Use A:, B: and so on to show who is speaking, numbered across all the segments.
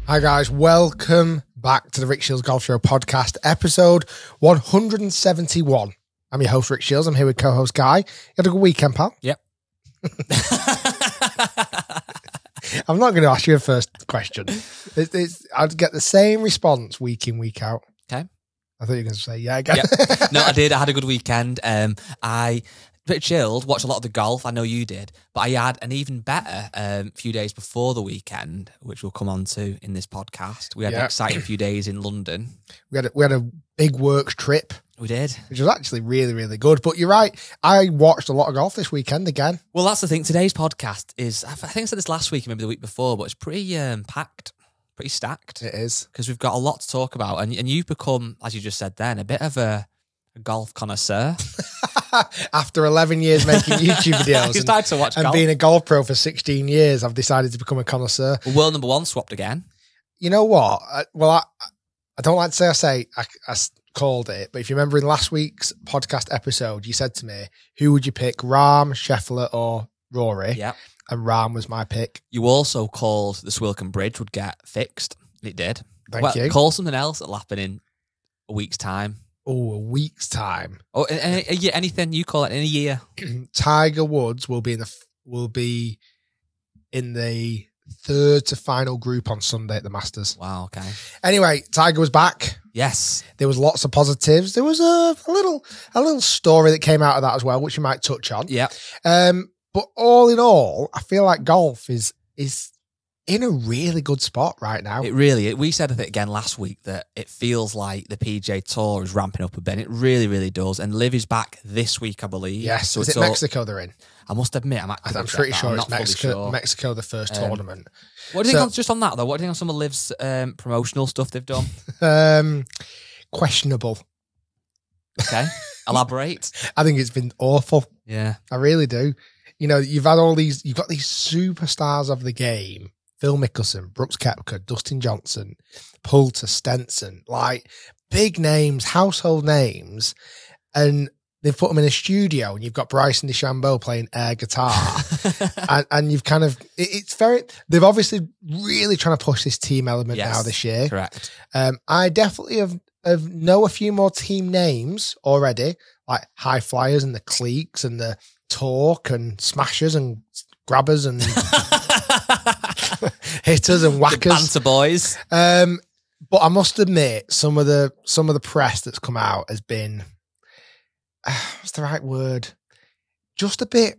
A: Hi guys, welcome back to the Rick Shiels Golf Show podcast, episode 171. I'm your host, Rick Shiels. I'm here with co-host Guy. You had a good weekend, pal?
B: Yep.
A: I'm not going to ask you a first question. I'd get the same response week in, week out.
B: Okay.
A: I thought you were going to say, yeah, again.
B: Yep. No, I did. I had a good weekend. I pretty chilled, watched a lot of the golf. I know you did. But I had an even better few days before the weekend, which we'll come on to in this podcast. We had an exciting few days in London. We had a big work trip. We did. Which was actually really, really good. But you're right. I watched a lot of golf this weekend again. Well, that's the thing. Today's podcast is, I think I said this last week, maybe the week before, but it's pretty packed, pretty stacked.
A: It is.
B: Because we've got a lot to talk about. And you've become, as you just said then, a bit of a golf connoisseur.
A: After 11 years making YouTube videos and being a golf pro for 16 years, I've decided to become a connoisseur.
B: Well, world number one swapped again.
A: You know what? I don't like to say I called it, but if you remember in last week's podcast episode, you said to me, who would you pick, Rahm, Scheffler or Rory?
B: Yeah.
A: And Rahm was my pick.
B: You also called the Swilcan Bridge would get fixed. It did.
A: Thank you.
B: Call something else that'll happen in a week's time.
A: Oh, a week's time.
B: Oh, anything you call it in a year.
A: Tiger Woods will be in the third to final group on Sunday at the Masters.
B: Wow. Okay.
A: Anyway, Tiger was back.
B: Yes.
A: There was lots of positives. There was a little story that came out of that as well, which you might touch on.
B: Yeah.
A: But all in all, I feel like golf is in a really good spot right now.
B: It really, we said it again last week that it feels like the PGA Tour is ramping up a bit. It really, really does. And Liv is back this week, I believe.
A: Yes. So is it Mexico they're in?
B: I must admit, I'm
A: pretty sure it's Mexico, the first tournament.
B: What do you think just on that though? What do you think on some of Liv's promotional stuff they've done?
A: Questionable.
B: Okay. Elaborate.
A: I think it's been awful.
B: Yeah.
A: I really do. You know, you've got these superstars of the game. Phil Mickelson, Brooks Koepka, Dustin Johnson, Poulter, Stenson, like big names, household names, and they've put them in a studio and you've got Bryson DeChambeau playing air guitar and you've kind of, they've obviously really trying to push this team element now this year.
B: Correct.
A: I definitely know a few more team names already, like High Flyers and the Cliques and the Torque and Smashers and Grabbers and hitters and whackers.
B: The banter boys.
A: But I must admit, some of the press that's come out has been, what's the right word? Just a bit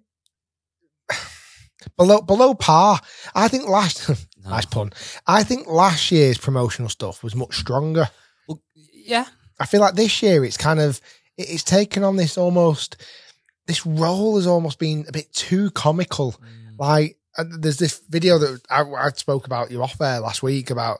A: below par. I think nice pun. I think last year's promotional stuff was much stronger.
B: Well, yeah.
A: I feel like this year it's kind of, it's taken on this role has almost been a bit too comical. Like, there's this video that I spoke about you off air last week about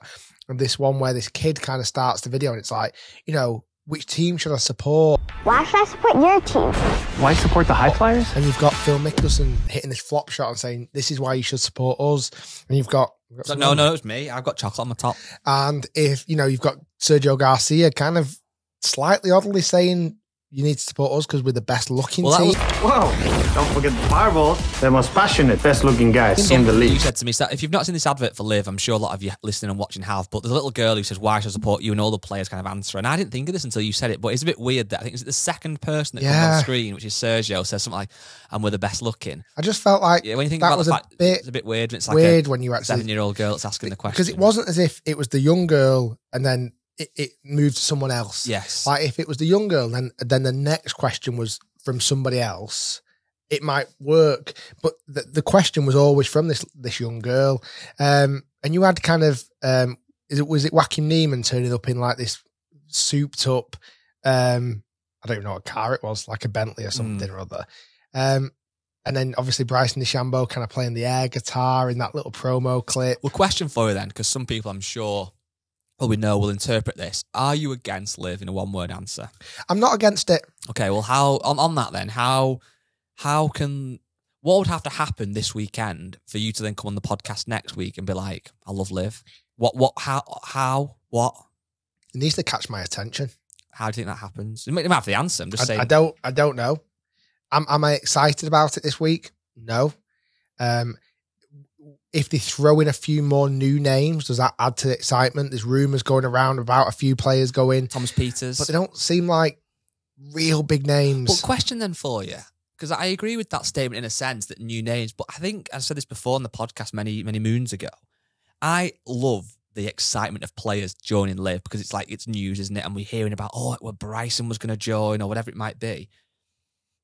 A: this one where this kid kind of starts the video and it's like, you know, which team should I support?
C: Why should I support your team?
D: Why support the High Flyers?
A: And you've got Phil Mickelson hitting this flop shot and saying, this is why you should support us. And you've got...
B: No, it was me. I've got chocolate on my top.
A: And if, you know, you've got Sergio Garcia kind of slightly oddly saying, you need to support us because we're the best looking team.
D: Whoa, don't forget the fireballs. They're the most passionate, best looking guys in the league.
B: You said to me, if you've not seen this advert for Liv, I'm sure a lot of you listening and watching have, but there's a little girl who says, why should I support you? And all the players kind of answer. And I didn't think of this until you said it, but it's a bit weird that I think it's the second person that comes on screen, which is Sergio, says something like, and we're the best looking.
A: I just felt like
B: when you think
A: that
B: about
A: was
B: the fact,
A: bit
B: it's a bit weird. When it's like
A: weird when you actually
B: 7-year-old girl that's asking the question.
A: Because it wasn't as if it was the young girl and then it moved to someone else.
B: Yes.
A: Like if it was the young girl, then the next question was from somebody else, it might work. But the question was always from this young girl. And you had kind of, was it Joaquin Neiman turning up in like this souped up, I don't even know what car it was, like a Bentley or something or other. And then obviously Bryson DeChambeau kind of playing the air guitar in that little promo clip.
B: Well, question for you then, because some people I'm sure we know will interpret this. Are you against Liv in a one-word answer?
A: I'm not against it.
B: Okay, well, how on that then? How can, what would have to happen this weekend for you to then come on the podcast next week and be like, I love Liv? What?
A: It needs to catch my attention.
B: How do you think that happens? You might have the answer. I'm just saying.
A: I don't know. Am I excited about it this week? No. if they throw in a few more new names, does that add to the excitement? There's rumours going around about a few players going.
B: Thomas Peters.
A: But they don't seem like real big names.
B: But question then for you, because I agree with that statement in a sense that new names, but I think I said this before on the podcast many moons ago. I love the excitement of players joining Live because it's like it's news, isn't it? And we're hearing about Bryson was going to join or whatever it might be.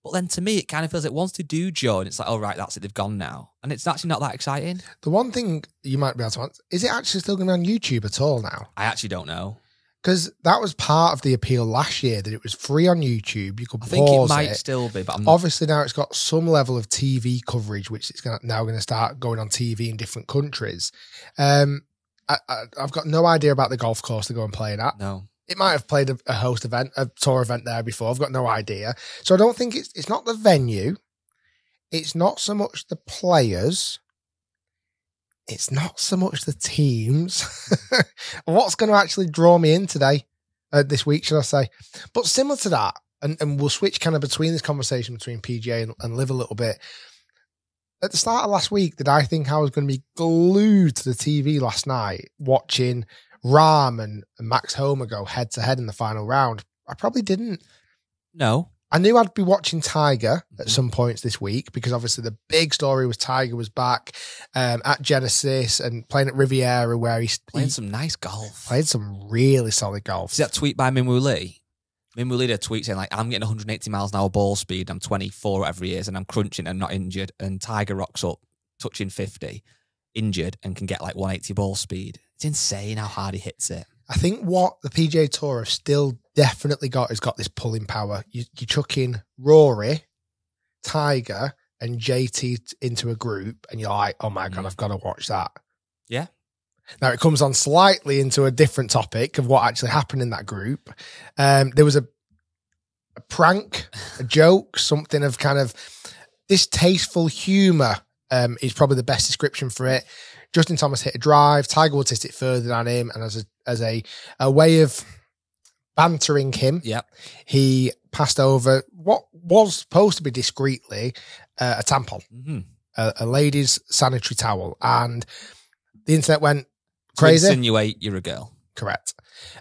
B: But then to me, it kind of feels like once they do join, it's like, oh right, that's it, they've gone now, and it's actually not that exciting.
A: The one thing you might be able to answer, is it actually still going to be on YouTube at all now?
B: I actually don't know.
A: Because that was part of the appeal last year, that it was free on YouTube. You could pause it.
B: I think it might still be, but I'm not.
A: Obviously now it's got some level of TV coverage, which it's now going to start going on TV in different countries. I've got no idea about the golf course to go and play at.
B: No.
A: It might have played a tour event there before. I've got no idea. So I don't think it's not the venue. It's not so much the players. It's not so much the teams. What's going to actually draw me in today, this week, should I say? But similar to that, and we'll switch kind of between this conversation between PGA and Live a little bit. At the start of last week, did I think I was going to be glued to the TV last night watching Rahm and Max Homa go head to head in the final round? I probably didn't.
B: No.
A: I knew I'd be watching Tiger at some points this week because obviously the big story was Tiger was back at Genesis and playing at Riviera where he
B: playing some nice golf.
A: Played some really solid golf.
B: See that tweet by Minwoo Lee? Minwoo Lee did a tweet saying like, I'm getting 180 miles an hour ball speed. I'm 24 whatever he is and I'm crunching and not injured. And Tiger rocks up touching 50, injured and can get like 180 ball speed. It's insane how hard he hits it.
A: I think what the PGA Tour have still definitely got is got this pulling power. You chuck in Rory, Tiger, and JT into a group, and you're like, oh my God, I've got to watch that.
B: Yeah.
A: Now, it comes on slightly into a different topic of what actually happened in that group. There was a prank, a joke, something of kind of distasteful humour is probably the best description for it. Justin Thomas hit a drive. Tiger Woods hit it further than him. And as a way of bantering him, he passed over what was supposed to be discreetly a tampon, a lady's sanitary towel. And the internet went crazy.
B: To insinuate you're a girl.
A: Correct.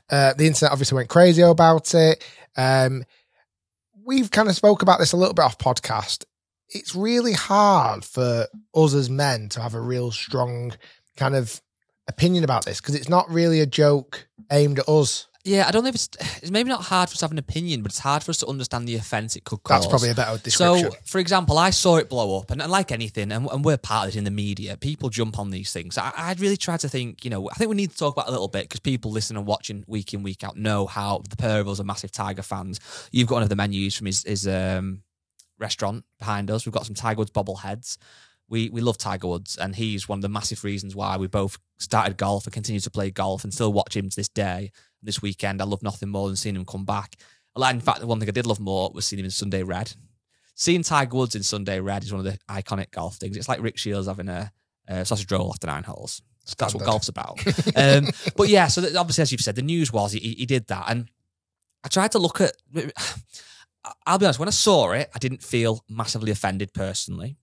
A: The internet obviously went crazy about it. We've kind of spoke about this a little bit off podcast. It's really hard for us as men to have a real strong kind of opinion about this because it's not really a joke aimed at us.
B: Yeah, I don't know if it's maybe not hard for us to have an opinion, but it's hard for us to understand the offence it could cause.
A: That's probably a better description.
B: So, for example, I saw it blow up, and like anything, and we're part of it in the media, people jump on these things. I'd really try to think, I think we need to talk about it a little bit because people listening and watching week in, week out know how the pair of us are massive Tiger fans. You've got one of the menus from his restaurant behind us. We've got some Tiger Woods bobbleheads. We love Tiger Woods, and he's one of the massive reasons why we both started golf and continue to play golf and still watch him to this day. This weekend, I love nothing more than seeing him come back. In fact, the one thing I did love more was seeing him in Sunday Red. Seeing Tiger Woods in Sunday Red is one of the iconic golf things. It's like Rick Shiels having a sausage roll after 9 holes. That's what golf's about. But yeah, so obviously, as you've said, the news was he did that. And I tried to look at... I'll be honest, when I saw it, I didn't feel massively offended personally.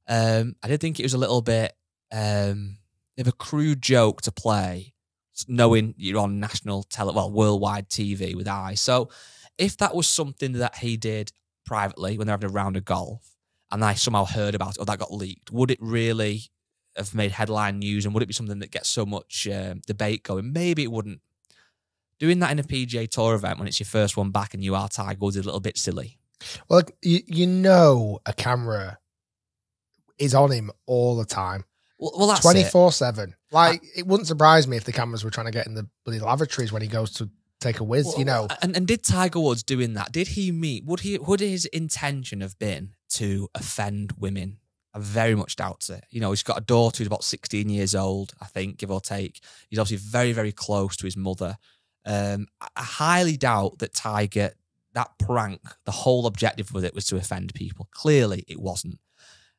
B: I did think it was a little bit of a crude joke to play, knowing you're on worldwide TV with eyes. So if that was something that he did privately when they're having a round of golf and I somehow heard about it or that got leaked, would it really have made headline news and would it be something that gets so much debate going? Maybe it wouldn't. Doing that in a PGA Tour event when it's your first one back and you are Tiger Woods is a little bit silly.
A: Well, a camera is on him all the time.
B: Well, that's
A: 24/7. It wouldn't surprise me if the cameras were trying to get in the bloody lavatories when he goes to take a whiz,
B: And did Tiger Woods doing that? Did he meet? Would his intention have been to offend women? I very much doubt it. He's got a daughter who's about 16 years old, I think, give or take. He's obviously very, very close to his mother. I highly doubt that Tiger, that prank, the whole objective with it was to offend people. Clearly, it wasn't.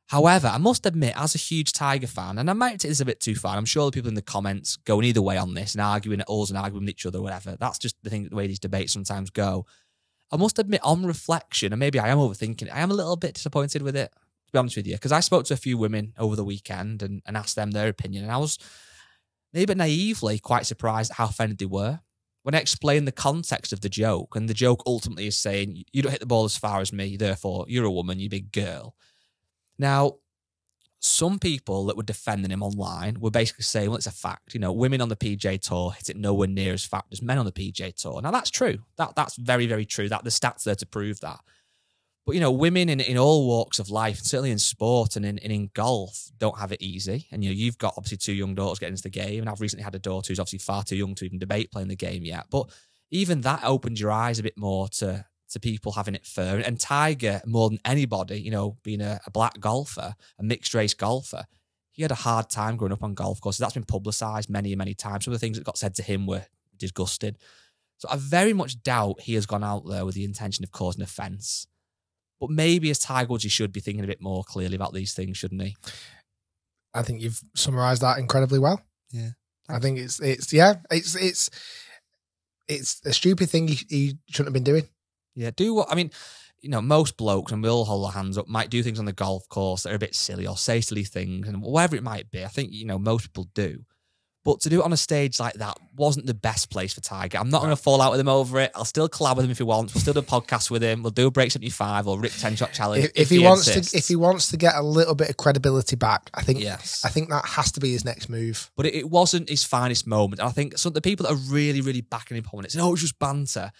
B: However, I must admit, as a huge Tiger fan, and I might take this a bit too far, I'm sure the people in the comments going either way on this and arguing at us and arguing with each other, whatever. That's just the way these debates sometimes go. I must admit, on reflection, and maybe I am overthinking it, I am a little bit disappointed with it. to be honest with you, because I spoke to a few women over the weekend and asked them their opinion, and I was maybe naively quite surprised at how offended they were. When I explained the context of the joke, and the joke ultimately is saying, you don't hit the ball as far as me, therefore you're a woman, you big girl. Now, some people that were defending him online were basically saying, well, it's a fact. Women on the PJ Tour hit it nowhere near as fast as men on the PJ Tour. Now, that's true. That's very, very true. The stats there to prove that. But, women in all walks of life, certainly in sport and in golf, don't have it easy. And, you've got obviously 2 young daughters getting into the game. And I've recently had a daughter who's obviously far too young to even debate playing the game yet. But even that opens your eyes a bit more to people having it fair. And Tiger, more than anybody, being a black golfer, a mixed race golfer, he had a hard time growing up on golf courses. That's been publicised many, many times. Some of the things that got said to him were disgusting. So I very much doubt he has gone out there with the intention of causing offence. But maybe as Tiger Woods, he should be thinking a bit more clearly about these things, shouldn't he?
A: I think you've summarised that incredibly well.
B: Yeah.
A: I think it's a stupid thing he shouldn't have been doing.
B: Yeah, most blokes, and we all hold our hands up, might do things on the golf course that are a bit silly or say silly things, and whatever it might be. I think, most people do. But to do it on a stage like that wasn't the best place for Tiger. I'm not going to fall out with him over it. I'll still collab with him if he wants. We'll still do a podcast with him. We'll do a Break 75 or Rick 10-shot challenge.
A: If he wants to get a little bit of credibility back, I think that has to be his next move.
B: But it wasn't his finest moment. And I think some of the people that are really, really backing him on it, saying, oh, it's just banter,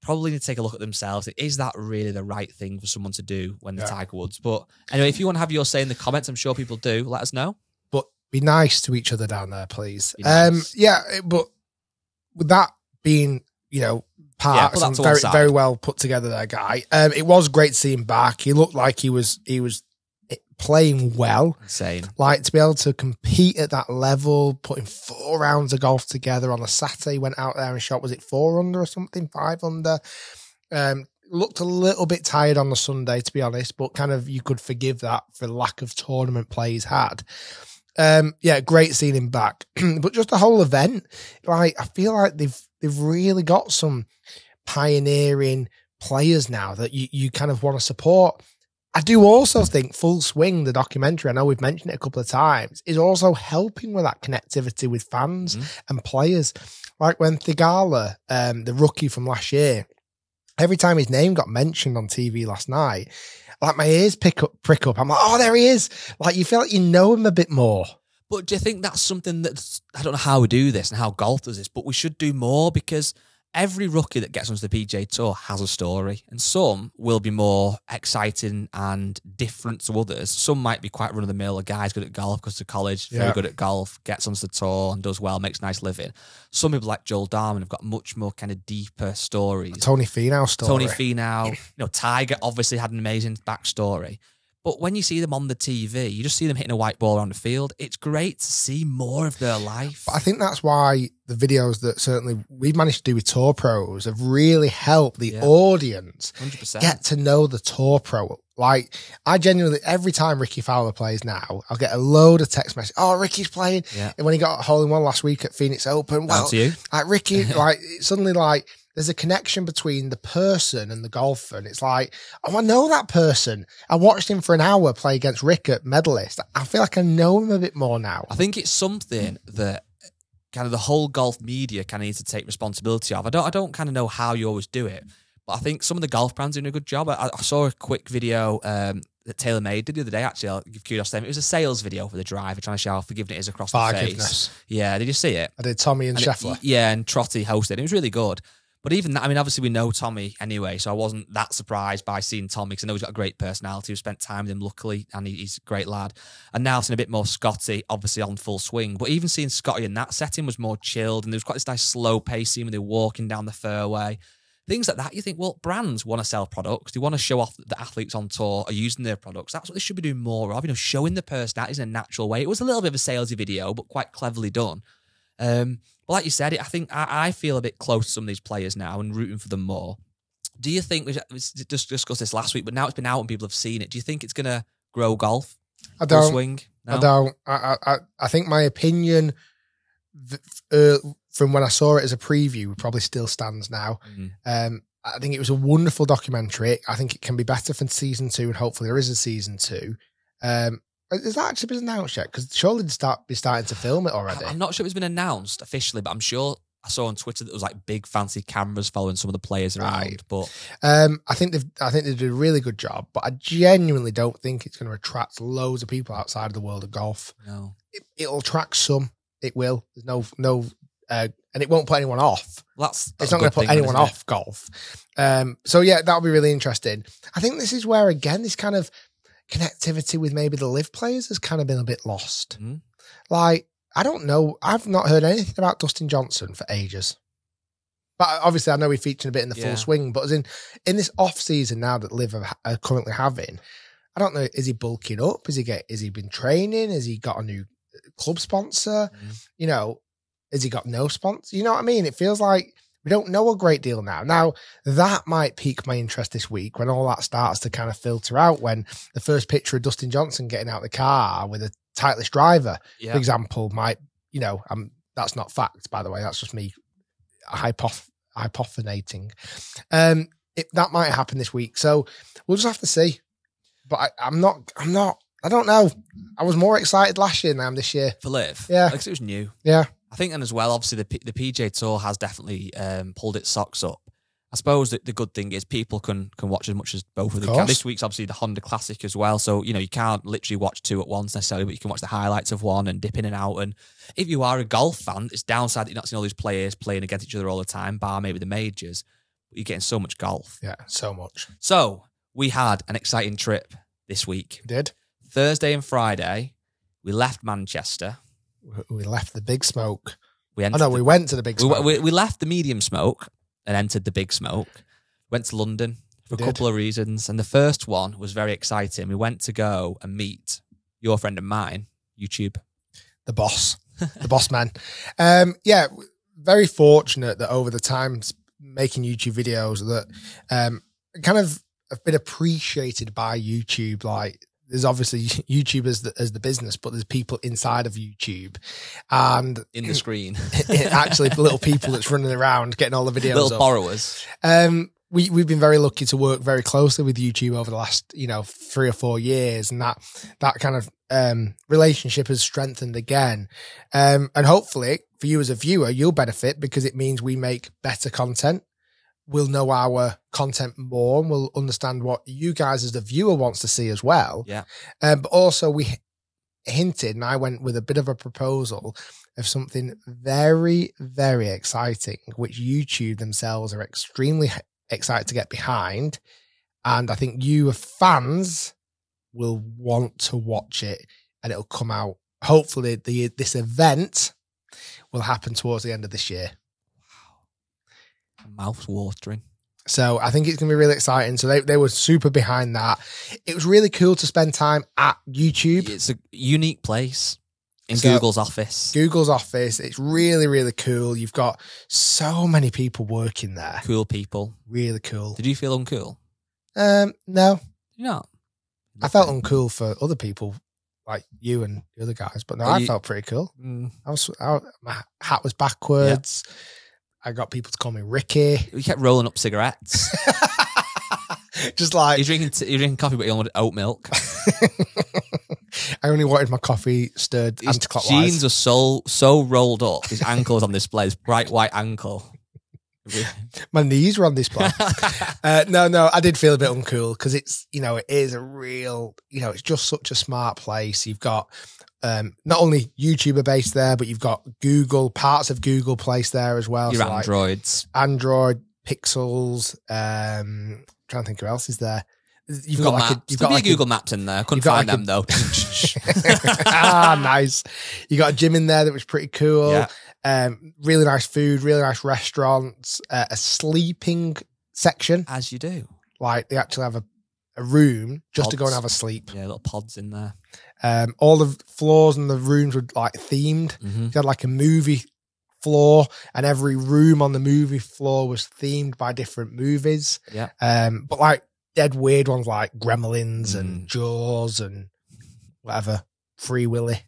B: probably need to take a look at themselves. Is that really the right thing for someone to do when they're Tiger Woods? But anyway, if you want to have your say in the comments, I'm sure people do. Let us know.
A: But be nice to each other down there, please.
B: Nice.
A: But with that being, parts and very, very well put together there, Guy. It was great to see him back. He looked like he was playing well.
B: Insane.
A: Like, to be able to compete at that level, putting 4 rounds of golf together on a Saturday, went out there and shot, was it 4 under or something, 5 under? Looked a little bit tired on the Sunday, to be honest, but kind of you could forgive that for lack of tournament play he's had. Great seeing him back. But just the whole event, I feel like they've really got some pioneering players now that you kind of want to support. I do also think Full Swing, the documentary, I know we've mentioned it a couple of times, is also helping with that connectivity with fans and players. Like when Thigala, the rookie from last year, every time his name got mentioned on TV last night, like my ears prick up. I'm like, oh, there he is. Like, you feel like you know him a bit more.
B: But do you think that's something that, I don't know how we do this and how golf does this, but we should do more, because every rookie that gets onto the PGA Tour has a story, and some will be more exciting and different to others. Some might be quite run-of-the-mill. A guy's good at golf, goes to college, very good at golf, gets onto the tour and does well, makes a nice living. Some people like Joel Darman have got much more kind of deeper stories.
A: Tony Finau story.
B: Tony Finau. Tiger obviously had an amazing backstory. But when you see them on the TV, you just see them hitting a white ball around the field. It's great to see more of their life.
A: But I think that's why the videos that certainly we've managed to do with Tour Pros have really helped the audience
B: 100%.
A: Get to know the Tour Pro. Like, I genuinely, every time Ricky Fowler plays now, I'll get a load of text messages. Oh, Ricky's playing.
B: Yeah.
A: And when he got a hole-in-one last week at Phoenix Open, well,
B: to you.
A: Like Ricky, like, suddenly like, there's a connection between the person and the golfer. And it's like, oh, I know that person. I watched him for an hour play against Rick at Medalist. I feel like I know him a bit more now.
B: I think it's something that kind of the whole golf media kind of needs to take responsibility of. I don't kind of know how you always do it, but I think some of the golf brands are doing a good job. I saw a quick video that TaylorMade did the other day, actually. I'll give kudos to them. It was a sales video for the driver, trying to show how forgiving it is across the face. Yeah, did you see it?
A: I did. Tommy and Scheffler.
B: And Trotty hosted it. It was really good. But even that, I mean, obviously we know Tommy anyway, so I wasn't that surprised by seeing Tommy, because I know he's got a great personality. We've spent time with him, luckily, and he's a great lad. And now seeing a bit more Scotty, obviously on Full Swing. But even seeing Scotty in that setting was more chilled, and there was quite this nice slow pace scene when they were walking down the fairway. Things like that, you think, well, brands want to sell products. They want to show off that the athletes on tour are using their products. That's what they should be doing more of, showing the personalities in a natural way. It was a little bit of a salesy video, but quite cleverly done. But like you said, I think I feel a bit close to some of these players now and rooting for them more. Do you think, we just discussed this last week, but now it's been out and people have seen it, do you think it's going to grow golf?
A: I don't.
B: Swing? No?
A: I don't. I think my opinion from when I saw it as a preview probably still stands now. I think it was a wonderful documentary. I think it can be better for season 2, and hopefully there is a season 2. Has that actually been announced yet? Because surely they'd be starting to film it already.
B: I'm not sure it's been announced officially, but I'm sure I saw on Twitter that there was like big fancy cameras following some of the players around.
A: Right.
B: But
A: I think they did a really good job, but I genuinely don't think it's going to attract loads of people outside of the world of golf.
B: no.
A: It'll attract some. It will. There's no, and it won't put anyone off.
B: Well,
A: It's
B: that's
A: not
B: a
A: going
B: good
A: to put
B: thing,
A: anyone
B: isn't it?
A: off golf. So yeah, that'll be really interesting. I think this is where, again, this kind of connectivity with maybe the live players has kind of been a bit lost.
B: Mm.
A: Like, I don't know. I've not heard anything about Dustin Johnson for ages. But obviously I know we're featuring a bit in the full swing, but as in this off season now that Liv are currently having, I don't know, is he bulking up? Has he been training? Has he got a new club sponsor? You know, has he got no sponsor? You know what I mean? It feels like we don't know a great deal now. Now, that might pique my interest this week when all that starts to kind of filter out, when the first picture of Dustin Johnson getting out of the car with a Titleist driver, for example, might, you know, that's not fact, by the way. That's just me hypothenating. That might happen this week. So we'll just have to see. But I don't know. I was more excited last year than I am this year.
B: For Liv?
A: Yeah.
B: Because it was new.
A: Yeah.
B: I think, and as well, obviously, the PGA Tour has definitely pulled its socks up. I suppose that the good thing is people can watch as much as both of them can. This week's obviously the Honda Classic as well, so you know you can't literally watch two at once necessarily, but you can watch the highlights of one and dip in and out. And if you are a golf fan, it's downside that you're not seeing all these players playing against each other all the time, bar maybe the majors. But you're getting so much golf.
A: Yeah, so much.
B: So we had an exciting trip this week.
A: We did.
B: Thursday and Friday, we left Manchester.
A: We left the big smoke.
B: We
A: went to the big smoke.
B: We left the medium smoke and entered the big smoke. Went to London for a couple of reasons. And the first one was very exciting. We went to go and meet your friend and mine, YouTube.
A: The boss. The boss man. Yeah, very fortunate that over the time making YouTube videos that kind of have been appreciated by YouTube. Like, there's obviously YouTube as the business, but there's people inside of YouTube and
B: in the screen,
A: actually little people that's running around getting all the videos.
B: Little borrowers.
A: We've been very lucky to work very closely with YouTube over the last 3 or 4 years, and that kind of relationship has strengthened again. And hopefully for you as a viewer, you'll benefit because it means we make better content. We'll know our content more and we'll understand what you guys as the viewer wants to see as well.
B: Yeah.
A: But also we hinted, and I went with a bit of a proposal of something very, very exciting, which YouTube themselves are extremely excited to get behind. And I think you fans will want to watch it, and it'll come out. Hopefully this event will happen towards the end of this year.
B: Mouth's watering.
A: So I think it's going to be really exciting. So they were super behind that. It was really cool to spend time at YouTube.
B: It's a unique place in Google's office.
A: Google's office. It's really, really cool. You've got so many people working there.
B: Cool people.
A: Really cool.
B: Did you feel uncool?
A: No.
B: No.
A: I felt uncool for other people like you and the other guys, but no, I felt pretty cool. My hat was backwards. Yeah. I got people to call me Ricky.
B: You kept rolling up cigarettes.
A: Just like...
B: You're drinking coffee, but you wanted oat milk.
A: I only wanted my coffee stirred
B: His
A: anti-clockwise.
B: jeans are so rolled up. His ankle was on display. His bright white ankle.
A: My knees were on display. No, I did feel a bit uncool because it's, it is a real, it's just such a smart place. You've got not only YouTuber based there, but you've got parts of Google placed there as well.
B: Your
A: so
B: Androids.
A: Like Android, Pixels, trying to think who else is there. You've got
B: Maps. You've got Google Maps in there. Couldn't find them though.
A: Nice. You got a gym in there that was pretty cool. Yeah. Really nice food, really nice restaurants, a sleeping section.
B: As you do.
A: Like they actually have a room just to go and have a sleep.
B: Yeah, little pods in there.
A: All the floors and the rooms were like themed.
B: Mm-hmm.
A: You had like a movie floor, and every room on the movie floor was themed by different movies.
B: Yeah.
A: But like dead weird ones like Gremlins and Jaws and whatever. Free Willy.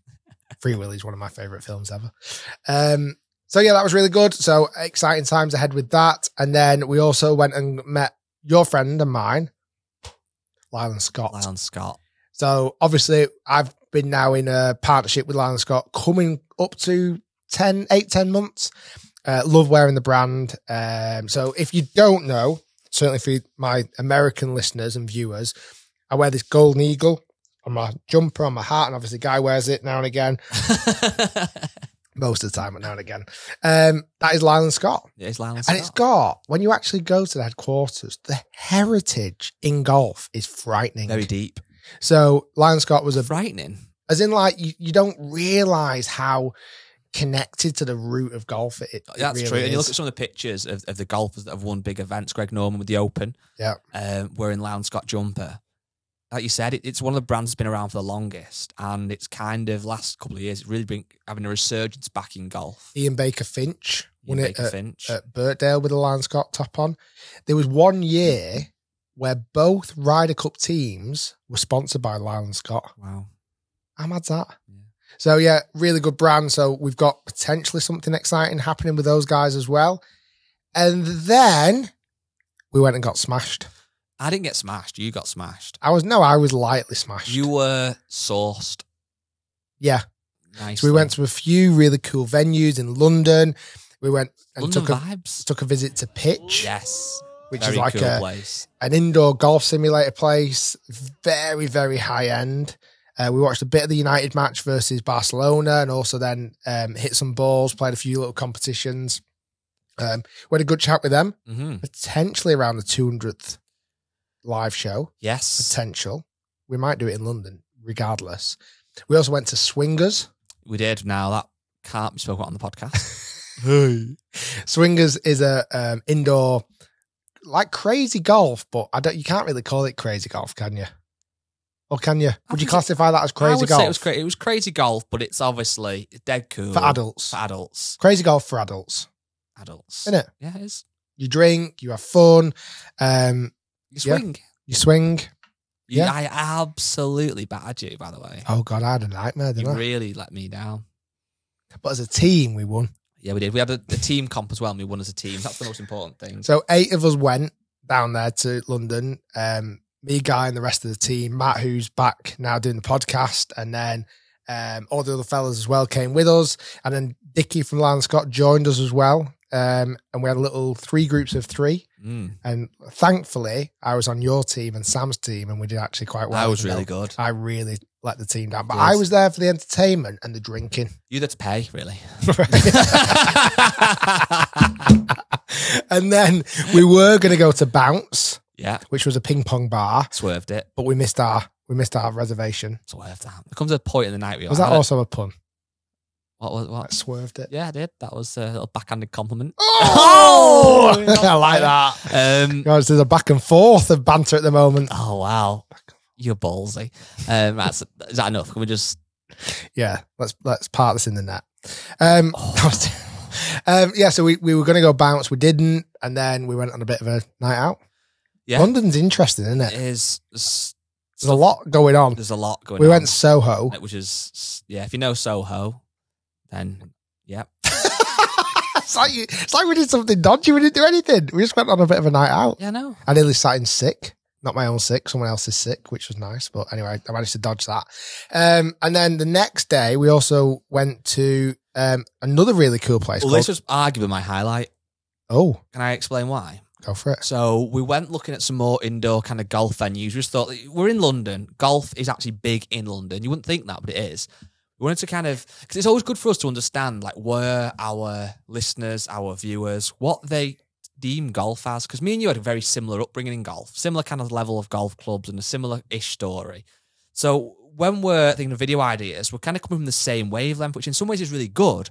A: Free Willy is one of my favorite films ever. So yeah, that was really good. So exciting times ahead with that. And then we also went and met your friend and mine, Lyle Scott. So obviously I've been now in a partnership with Lyle Scott coming up to 10 months. Love wearing the brand. So if you don't know, certainly for my American listeners and viewers, I wear this golden eagle on my jumper, on my hat, and obviously Guy wears it now and again. Most of the time, but now and again. That is Lyle Scott.
B: It is Lyle Scott.
A: And it's got, when you actually go to the headquarters, the heritage in golf is frightening.
B: Very deep.
A: So Lyle Scott was
B: frightening.
A: As in, like, you don't realise how connected to the root of golf it
B: That's
A: really
B: true.
A: is.
B: And you look at some of the pictures of the golfers that have won big events, Greg Norman with the Open, wearing Lyle Scott jumper. Like you said, it's one of the brands that's been around for the longest, and it's kind of last couple of years, it's really been having a resurgence back in golf.
A: Ian Baker Finch won it
B: Finch.
A: at Birkdale with a Lyle Scott top on. There was one year where both Ryder Cup teams were sponsored by Lyle Scott.
B: Wow.
A: How mad's that? Yeah. So, yeah, really good brand. So we've got potentially something exciting happening with those guys as well. And then we went and got smashed.
B: I didn't get smashed. You got smashed.
A: I was lightly smashed.
B: You were sourced.
A: Yeah.
B: Nice.
A: So we went to a few really cool venues in London. We went and took a visit to Pitch.
B: Yes.
A: Which
B: very
A: is like
B: cool place.
A: An indoor golf simulator place. Very, very high end. We watched a bit of the United match versus Barcelona, and also then hit some balls, played a few little competitions. We had a good chat with them.
B: Mm-hmm.
A: Potentially around the 200th live show.
B: Yes.
A: Potential. We might do it in London, regardless. We also went to Swingers.
B: We did. Now, that can't be spoken about on the podcast.
A: Hey. Swingers is a indoor, like crazy golf, but you can't really call it crazy golf, can you? Or can you? Would you classify that as crazy golf? I would
B: say it was crazy golf, but it's obviously dead cool.
A: For adults.
B: For adults.
A: Crazy golf for adults.
B: Adults.
A: Isn't it?
B: Yeah, it is.
A: You drink, you have fun.
B: You swing.
A: Yeah. You swing. Yeah.
B: I absolutely battered you, by the way.
A: Oh, God, I had a nightmare, didn't I?
B: You really let me down.
A: But as a team, we won.
B: Yeah, we did. We had a team comp as well, and we won as a team. That's the most important thing.
A: So 8 of us went down there to London. Me, Guy, and the rest of the team. Matt, who's back now doing the podcast, and then all the other fellas as well came with us. And then Dickie from Lyle Scott joined us as well. And we had a little 3 groups of 3. And thankfully, I was on your team and Sam's team, and we did actually quite well.
B: I was really good.
A: I really let the team down. But I was there for the entertainment and the drinking.
B: You there to pay, really.
A: And then we were going to go to Bounce.
B: Yeah.
A: Which was a ping pong bar.
B: Swerved it.
A: But we missed our reservation.
B: Swerved that. There comes a point in the night.
A: Was that also a pun?
B: What?
A: I swerved it.
B: Yeah, I did. That was a little backhanded compliment.
A: Oh! I like that. Guys, there's a back and forth of banter at the moment.
B: Oh, wow. You're ballsy. Is that enough? Can we just...
A: Yeah, let's part this in the net. So we were going to go Bounce. We didn't. And then we went on a bit of a night out. Yeah. London's interesting, isn't it?
B: It is.
A: There's a lot going on.
B: There's a lot going on.
A: We went Soho.
B: Which is, yeah, if you know Soho, then, yeah.
A: It's like we did something dodgy. We didn't do anything. We just went on a bit of a night out.
B: Yeah, I know.
A: I nearly sat in sick. Not my own sick, someone else's sick, which was nice. But anyway, I managed to dodge that. And then the next day, we also went to another really cool place.
B: Well, this was arguably my highlight.
A: Oh.
B: Can I explain why?
A: Go for it.
B: So we went looking at some more indoor kind of golf venues. We just thought, we're in London. Golf is actually big in London. You wouldn't think that, but it is. We wanted to kind of, because it's always good for us to understand like where our listeners, our viewers, what they deem golf as. Because me and you had a very similar upbringing in golf, similar kind of level of golf clubs and a similar-ish story. So when we're thinking of video ideas, we're kind of coming from the same wavelength, which in some ways is really good.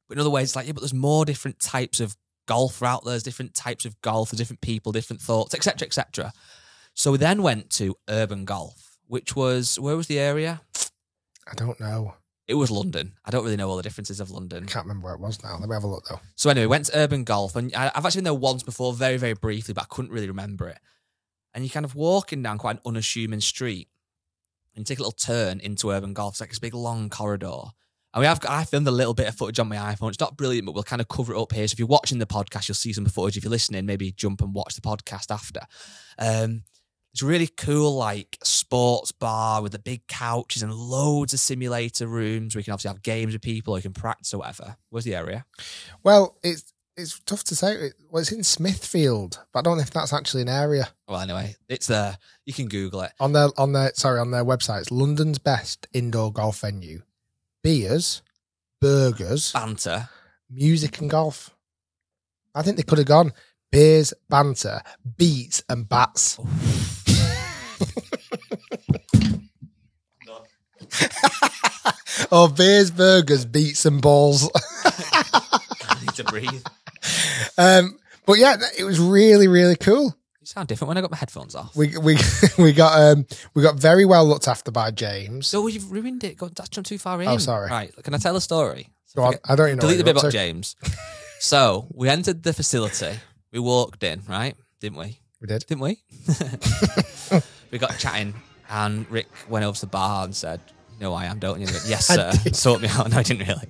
B: But in other ways, it's like, yeah, but there's more different types of golf out there. There's different types of golf, there's different people, different thoughts, etc., etc. So we then went to urban golf, which was, where was the area?
A: I don't know.
B: It was London. I don't really know all the differences of London.
A: I can't remember where it was now. Let me have a look though.
B: So anyway, went to urban golf, and I've actually been there once before, very, very briefly, but I couldn't really remember it. And you're kind of walking down quite an unassuming street, and you take a little turn into urban golf. It's like this big long corridor. And I filmed a little bit of footage on my iPhone. It's not brilliant, but we'll kind of cover it up here. So if you're watching the podcast, you'll see some footage. If you're listening, maybe jump and watch the podcast after. It's really cool, like sports bar with the big couches and loads of simulator rooms where you can obviously have games with people or you can practice or whatever. Where's the area?
A: Well, it's tough to say. Well, it's in Smithfield, but I don't know if that's actually an area.
B: Well, anyway, it's there. You can Google it.
A: On their website, it's London's best indoor golf venue. Beers, burgers,
B: Banter.
A: music and golf. I think they could have gone beers, banter, beats and bats. Or beers, burgers, beats and balls.
B: I need to breathe.
A: But yeah, it was really, really cool.
B: You sound different when I got my headphones off.
A: We got very well looked after by James.
B: So you've ruined it. That's jumped too far in.
A: Oh, sorry.
B: Right. Can I tell a story?
A: Go on. I don't even know.
B: Delete the bit
A: what
B: about
A: you're up
B: James. So we entered the facility. We walked in, right? Didn't we?
A: We did.
B: Didn't we? We got chatting and Rick went over to the bar and said, "You know who I am, don't you?" Went, "Yes, sir." Sort me out. No, I didn't really.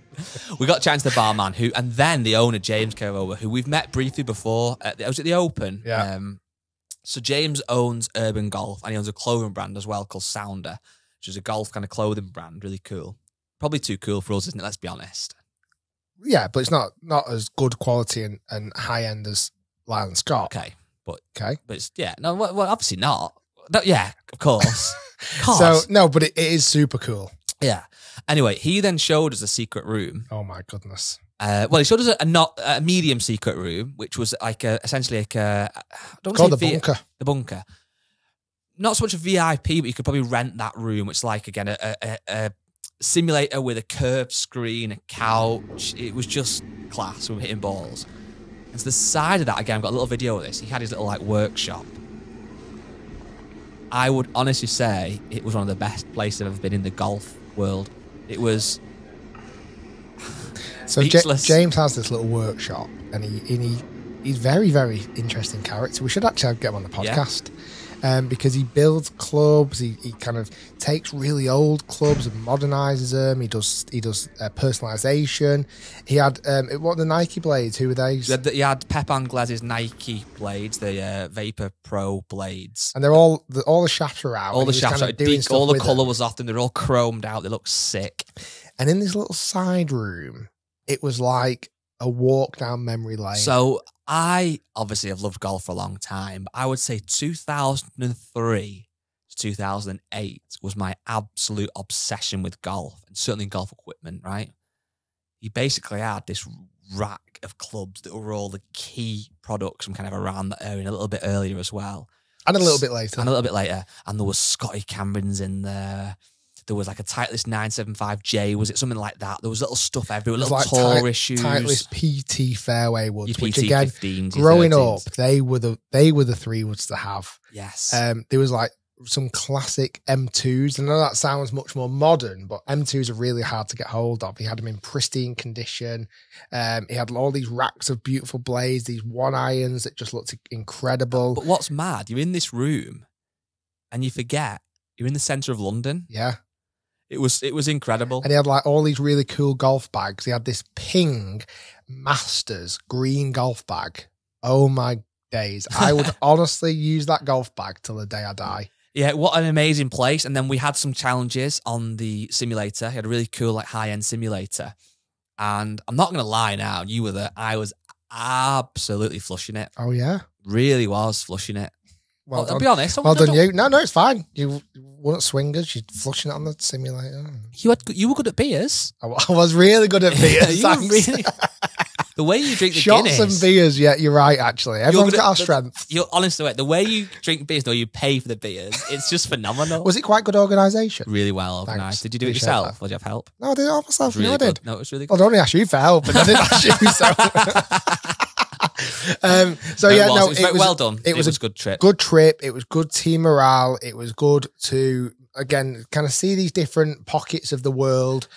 B: We got chatting to the barman and then the owner, James, came over, who we've met briefly before. I was at the Open.
A: Yeah.
B: So James owns Urban Golf and he owns a clothing brand as well called Sounder, which is a golf kind of clothing brand. Really cool. Probably too cool for us, isn't it? Let's be honest.
A: Yeah, but it's not as good quality and high end as Lyle Scott.
B: Okay. But
A: it's
B: well, obviously not. No, yeah, of course.
A: So no, but it is super cool.
B: Yeah. Anyway, he then showed us a secret room.
A: Oh my goodness.
B: Well, he showed us a medium secret room, which was like essentially like a.
A: It's called the bunker.
B: The bunker. Not so much a VIP, but you could probably rent that room. It's like again a simulator with a curved screen, a couch. It was just class. We were hitting balls. And to the side of that, again, I've got a little video of this. He had his little like workshop. I would honestly say it was one of the best places I've ever been in the golf world. It was.
A: So James has this little workshop, and he's very, very interesting character. We should actually get him on the podcast. Because he builds clubs, he kind of takes really old clubs and modernizes them. He does personalization. He had what the Nike blades? Who were they?
B: He had Pep Angles's Nike blades, the Vapor Pro blades,
A: and they're all the shafts are out.
B: All the shafts are deep. All the color
A: them.
B: Was off them. They're all chromed out. They look sick.
A: And in this little side room, it was like a walk down memory lane.
B: So I obviously have loved golf for a long time, but I would say 2003 to 2008 was my absolute obsession with golf and certainly golf equipment, right? He basically had this rack of clubs that were all the key products from kind of around that area and a little bit earlier as well.
A: And a little bit later. And there was Scotty Camerons in there. There was like a Titleist 975J, was it something like that? There was little stuff everywhere, little like tour shoes. Titleist PT fairway woods,
B: PT
A: which again,
B: 15s,
A: growing
B: 13s.
A: up, they were the 3 woods to have.
B: Yes.
A: There was like some classic M2s. I know that sounds much more modern, but M2s are really hard to get hold of. He had them in pristine condition. He had all these racks of beautiful blades, these 1-irons that just looked incredible.
B: But what's mad, you're in this room and you forget you're in the centre of London.
A: Yeah.
B: It was incredible.
A: And he had like all these really cool golf bags. He had this Ping Masters green golf bag. Oh my days. I would honestly use that golf bag till the day I die.
B: Yeah, what an amazing place. And then we had some challenges on the simulator. He had a really cool like high-end simulator. And I'm not going to lie now, you were there. I was absolutely flushing it.
A: Oh yeah?
B: Really was flushing it.
A: Well
B: I'll be honest.
A: Well done, you. No, it's fine. You weren't swingers. You're flushing it on the simulator.
B: You were good at beers.
A: I was really good at beers.
B: You were really. The way you drink the
A: shots
B: Guinness.
A: and beers. Yeah, you're right. Actually, everyone's got our strengths.
B: You're honestly the way you drink beers, though you pay for the beers. It's just phenomenal.
A: Was it quite good organisation?
B: Really well organised. Did you do it yourself, or did you have help?
A: No, I did it all myself.
B: Really
A: I did.
B: No, it was really good.
A: Well, I only asked you for help, and I didn't ask you. So
B: it was well done. It was a good trip.
A: Good trip. It was good team morale. It was good to again kind of see these different pockets of the world.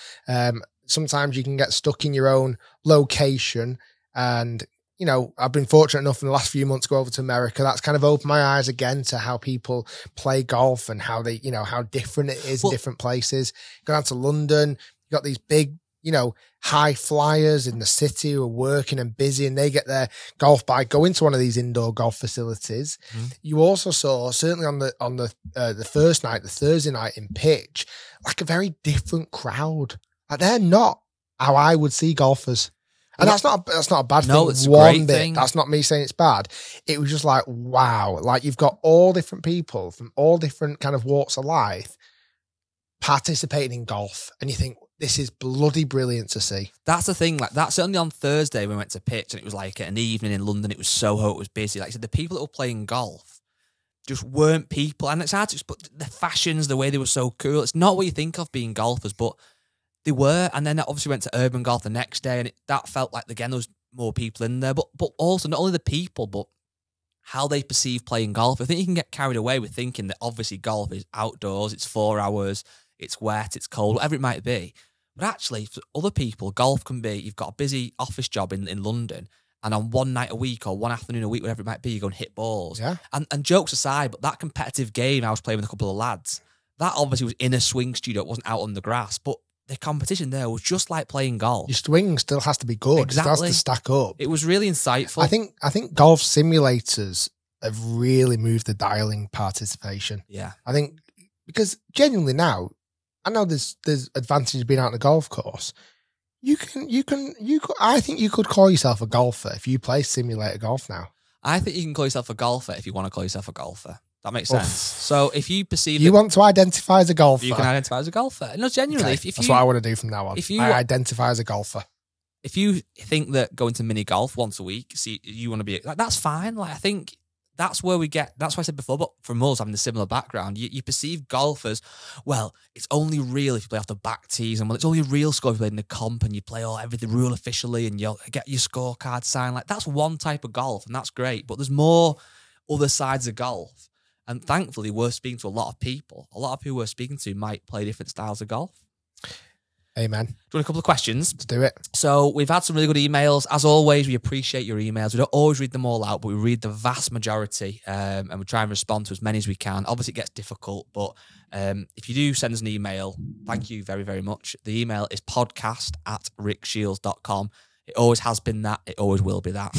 A: Sometimes you can get stuck in your own location, and you know I've been fortunate enough in the last few months to go over to America. That's kind of opened my eyes again to how people play golf and how they, how different it is in different places. Go down to London, you got these big, high flyers in the city who are working and busy, and they get their golf by going to one of these indoor golf facilities. You also saw, certainly on the first night, the Thursday night in pitch, like a very different crowd. Like they're not how I would see golfers. And that's not a bad thing.
B: No, it's a great thing.
A: That's not me saying it's bad. It was just like, wow. Like you've got all different people from all different kind of walks of life participating in golf. And you think, this is bloody brilliant to see.
B: That's the thing. Like that's certainly on Thursday we went to pitch and it was like an evening in London. It was Soho. It was busy. Like I said, the people that were playing golf just weren't people. And it's hard to put the fashions, the way they were so cool. It's not what you think of being golfers, but they were. And then I obviously went to urban golf the next day and that felt like, again, there was more people in there. But also not only the people, but how they perceive playing golf. I think you can get carried away with thinking that obviously golf is outdoors, it's 4 hours, it's wet, it's cold, whatever it might be. But actually, for other people, golf can be, you've got a busy office job in London, and on one night a week or one afternoon a week, whatever it might be, you go and hit balls.
A: Yeah.
B: And jokes aside, but that competitive game I was playing with a couple of lads, that obviously was in a swing studio, it wasn't out on the grass, but the competition there was just like playing golf.
A: Your swing still has to be good.
B: Exactly.
A: It still has to stack up.
B: It was really insightful.
A: I think golf simulators have really moved the dialing participation.
B: Yeah.
A: I think because genuinely now, I know there's advantages being out on the golf course. I think you could call yourself a golfer if you play simulator golf now.
B: I think you can call yourself a golfer if you want to call yourself a golfer. That makes sense. So if you perceive
A: you want to identify as a golfer,
B: you can identify as a golfer. No, genuinely,
A: okay,
B: if
A: that's
B: you,
A: what I want to do from now on. I identify as a golfer.
B: If you think that going to mini golf once a week, see you want to be like, that's fine. Like I think that's where we get. That's what I said before. But from us having a similar background, you perceive golf as, well, it's only real if you play off the back tees, and well, it's only real score if you play in the comp and you play everything rule officially, and you'll get your scorecard signed. Like that's one type of golf, and that's great. But there's more other sides of golf. And thankfully, we're speaking to a lot of people. A lot of people we're speaking to might play different styles of golf.
A: Amen.
B: Do you want a couple of questions?
A: Let's do it.
B: So we've had some really good emails. As always, we appreciate your emails. We don't always read them all out, but we read the vast majority and we try and respond to as many as we can. Obviously, it gets difficult, but if you do send us an email, thank you very, very much. The email is podcast@rickshiels.com. It always has been that. It always will be that.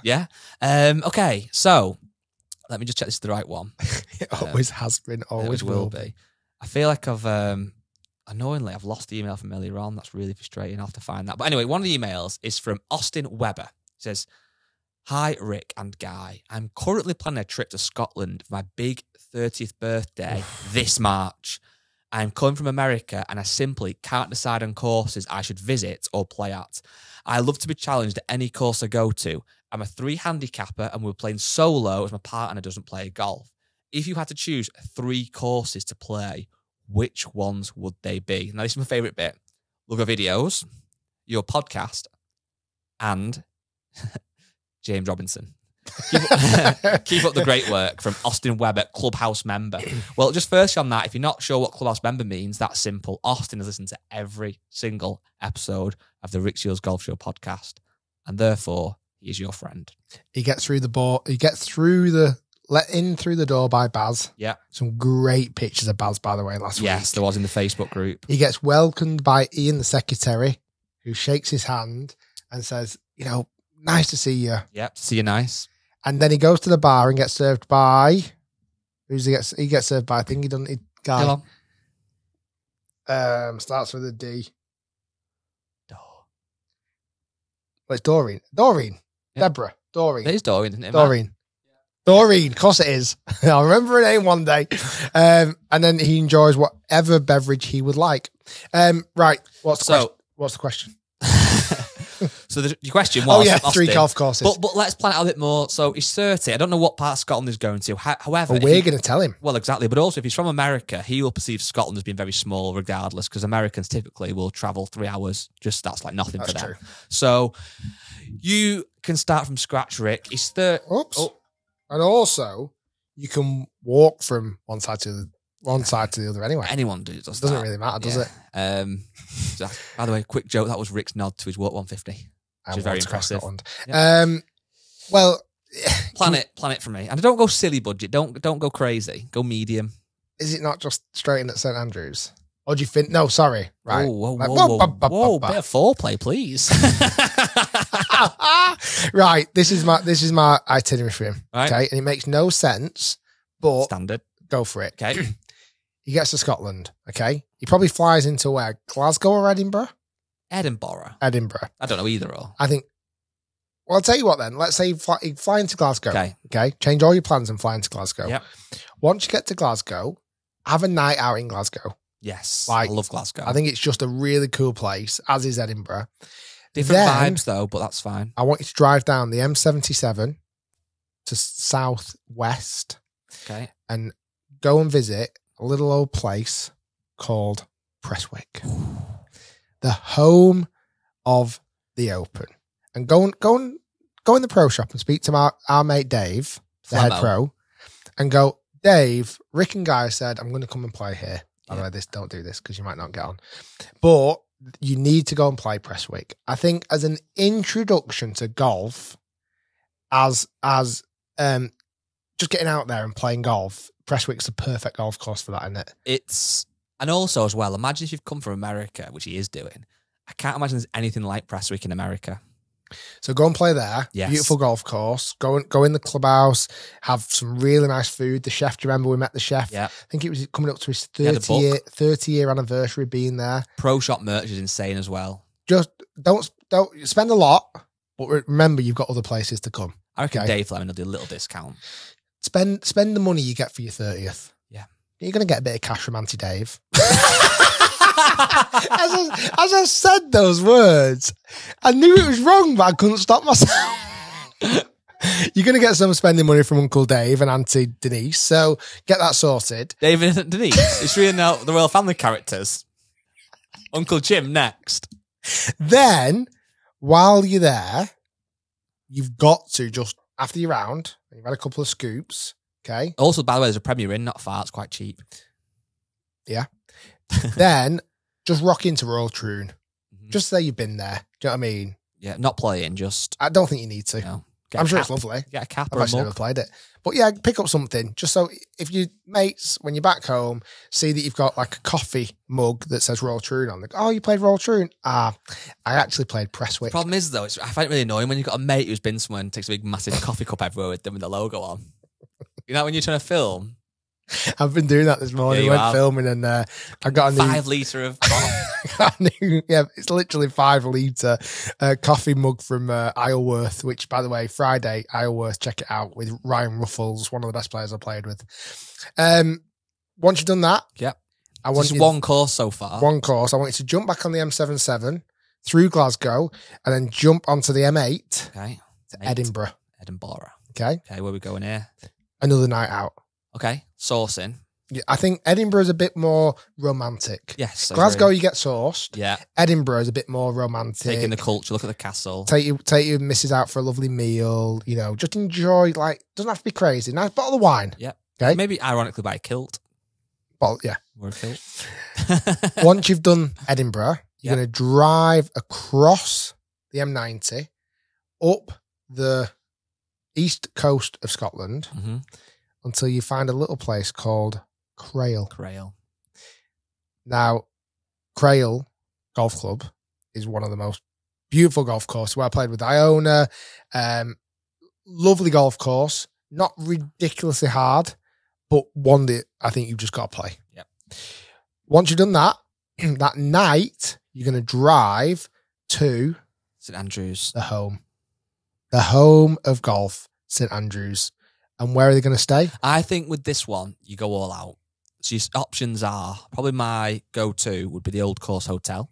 B: Yeah. Okay, so let me just check this is the right one.
A: It always has been, always will be.
B: I feel like annoyingly, I've lost the email from earlier on. That's really frustrating. I'll have to find that. But anyway, one of the emails is from Austin Weber. It says, "Hi, Rick and Guy. I'm currently planning a trip to Scotland for my big 30th birthday this March. I'm coming from America and I simply can't decide on courses I should visit or play at. I love to be challenged at any course I go to. I'm a 3 handicapper and we're playing solo as my partner doesn't play golf. If you had to choose 3 courses to play, which ones would they be?" Now, this is my favourite bit. Look at videos, your podcast, and James Robinson. Keep up the great work, from Austin Weber, Clubhouse member. Well, just first on that, if you're not sure what Clubhouse member means, that's simple. Austin has listened to every single episode of the Rick Shiels Golf Show podcast, and therefore he is your friend.
A: He gets through let in through the door by Baz.
B: Yeah.
A: Some great pictures of Baz, by the way, last week.
B: Yes, there was in the Facebook group.
A: He gets welcomed by Ian, the secretary, who shakes his hand and says, nice to see you.
B: Yep, see you nice.
A: And then he goes to the bar and gets served by, he gets served by, I think guy. Starts with a D. Well, it's Doreen. Yep. Deborah. Doreen.
B: It is Doreen, isn't it?
A: Doreen. Doreen, of course it is. I'll remember her name one day. And then he enjoys whatever beverage he would like. Right. What's the question?
B: So your question was,
A: Austin, 3 golf courses.
B: But let's plan it out a bit more. So he's 30. I don't know what part of Scotland he's going to. However,
A: we're going to tell him.
B: Well, exactly. But also, if he's from America, he will perceive Scotland as being very small, regardless, because Americans typically will travel 3 hours. Just that's like nothing for them.
A: True.
B: So you can start from scratch, Rick. He's 30.
A: Oops. Oh. And also, you can walk from one side to the other anyway.
B: Anyone does that.
A: Doesn't really matter, does it?
B: By the way, quick joke, that was Rick's nod to his walk 150. Which is very impressive.
A: Yeah. Well,
B: plan it for me. And don't go silly budget. Don't go crazy. Go medium.
A: is it not just straight in at St Andrews? Or do you think? No, sorry. Right.
B: Whoa, bit of foreplay, please.
A: Right. This is my itinerary for him.
B: Right.
A: Okay. And it makes no sense, but
B: Standard.
A: go for it.
B: Okay.
A: He gets to Scotland. Okay. He probably flies into where? Glasgow or Edinburgh?
B: Edinburgh.
A: I
B: don't know either or.
A: I think. Well, I'll tell you what then. Let's say you fly into Glasgow.
B: Okay.
A: Okay. Change all your plans and fly into Glasgow.
B: Yep.
A: Once you get to Glasgow, have a night out in Glasgow.
B: Yes.
A: Like,
B: I love Glasgow.
A: I think it's just a really cool place, as is Edinburgh.
B: Different
A: Then,
B: vibes though, but that's fine.
A: I want you to drive down the M77 to southwest
B: Okay.
A: and go and visit a little old place called Prestwick, the home of the Open. And go in the pro shop and speak to our mate Dave, the head pro, and go, Dave, Rick and Guy said, I'm going to come and play here. By the way, don't do this because you might not get on. But you need to go and play Prestwick. I think as an introduction to golf, as just getting out there and playing golf, Prestwick's the perfect golf course for that, isn't it?
B: And also as well, imagine if you've come from America, which he is doing. I can't imagine there's anything like Prestwick in America.
A: So go and play there. Yes. Beautiful golf course. Go in the clubhouse. Have some really nice food. The chef. Do you remember we met the chef?
B: Yeah.
A: I think it was coming up to his 30-year anniversary being there.
B: Pro shop merch is insane as well.
A: Just don't spend a lot, but remember you've got other places to come.
B: I reckon Dave Fleming will do a little discount.
A: Spend the money you get for your 30th.
B: Yeah.
A: You're going to get a bit of cash from Auntie Dave. As I said those words, I knew it was wrong, but I couldn't stop myself. You're going to get some spending money from Uncle Dave and Auntie Denise, so get that sorted.
B: David and Denise, it's really now the royal family characters. Uncle Jim next.
A: Then, while you're there, you've got to just, after your round, you've had a couple of scoops, okay?
B: Also, by the way, there's a Premier Inn not far. It's quite cheap.
A: Yeah. Then just rock into Royal Troon. Just say you've been there. Do you know what I mean?
B: Yeah, not playing, just...
A: I don't think you need to.
B: No.
A: I'm sure it's lovely.
B: Get a cap
A: I've
B: or a
A: actually
B: mug.
A: never played it. But yeah, pick up something. Just so if your mates, when you're back home, see that you've got like a coffee mug that says Royal Troon on it. Oh, you played Royal Troon? I actually played Prestwick.
B: The problem is, though, I find it really annoying when you've got a mate who's been somewhere and takes a big, massive coffee cup everywhere with them with the logo on. You know, when you're trying to film...
A: I've been doing that this morning.
B: Yeah,
A: went filming and I got a new
B: 5 litre of
A: it's literally 5 litre coffee mug from Isleworth, which by the way, Friday, Isleworth, check it out with Ryan Ruffles, one of the best players I played with. Once you've done that,
B: yep.
A: I want
B: just one course so far.
A: One course. I want you to jump back on the M77 through Glasgow and then jump onto the M8 to Edinburgh. Okay.
B: Okay, where are we going here?
A: Another night out.
B: Okay, sourcing.
A: Yeah, I think Edinburgh is a bit more romantic.
B: Yes.
A: Glasgow, you get sourced.
B: Yeah.
A: Edinburgh is a bit more romantic.
B: Taking the culture, look at the castle.
A: Take your missus out for a lovely meal. You know, just enjoy. Like, doesn't have to be crazy. Nice bottle of wine.
B: Yeah.
A: Okay.
B: Maybe ironically by a kilt.
A: Yeah.
B: Or a kilt.
A: Once you've done Edinburgh, you're going to drive across the M90 up the east coast of Scotland.
B: Mm-hmm.
A: Until you find a little place called Crail. Now, Crail Golf Club is one of the most beautiful golf courses where I played with Iona. Lovely golf course. Not ridiculously hard, but one that I think you've just got to play.
B: Yep.
A: Once you've done that, that night, you're going to drive to
B: St Andrews.
A: The home of golf, St Andrews. And where are they going to stay?
B: I think with this one, you go all out. So your options are, probably my go-to would be the Old Course Hotel.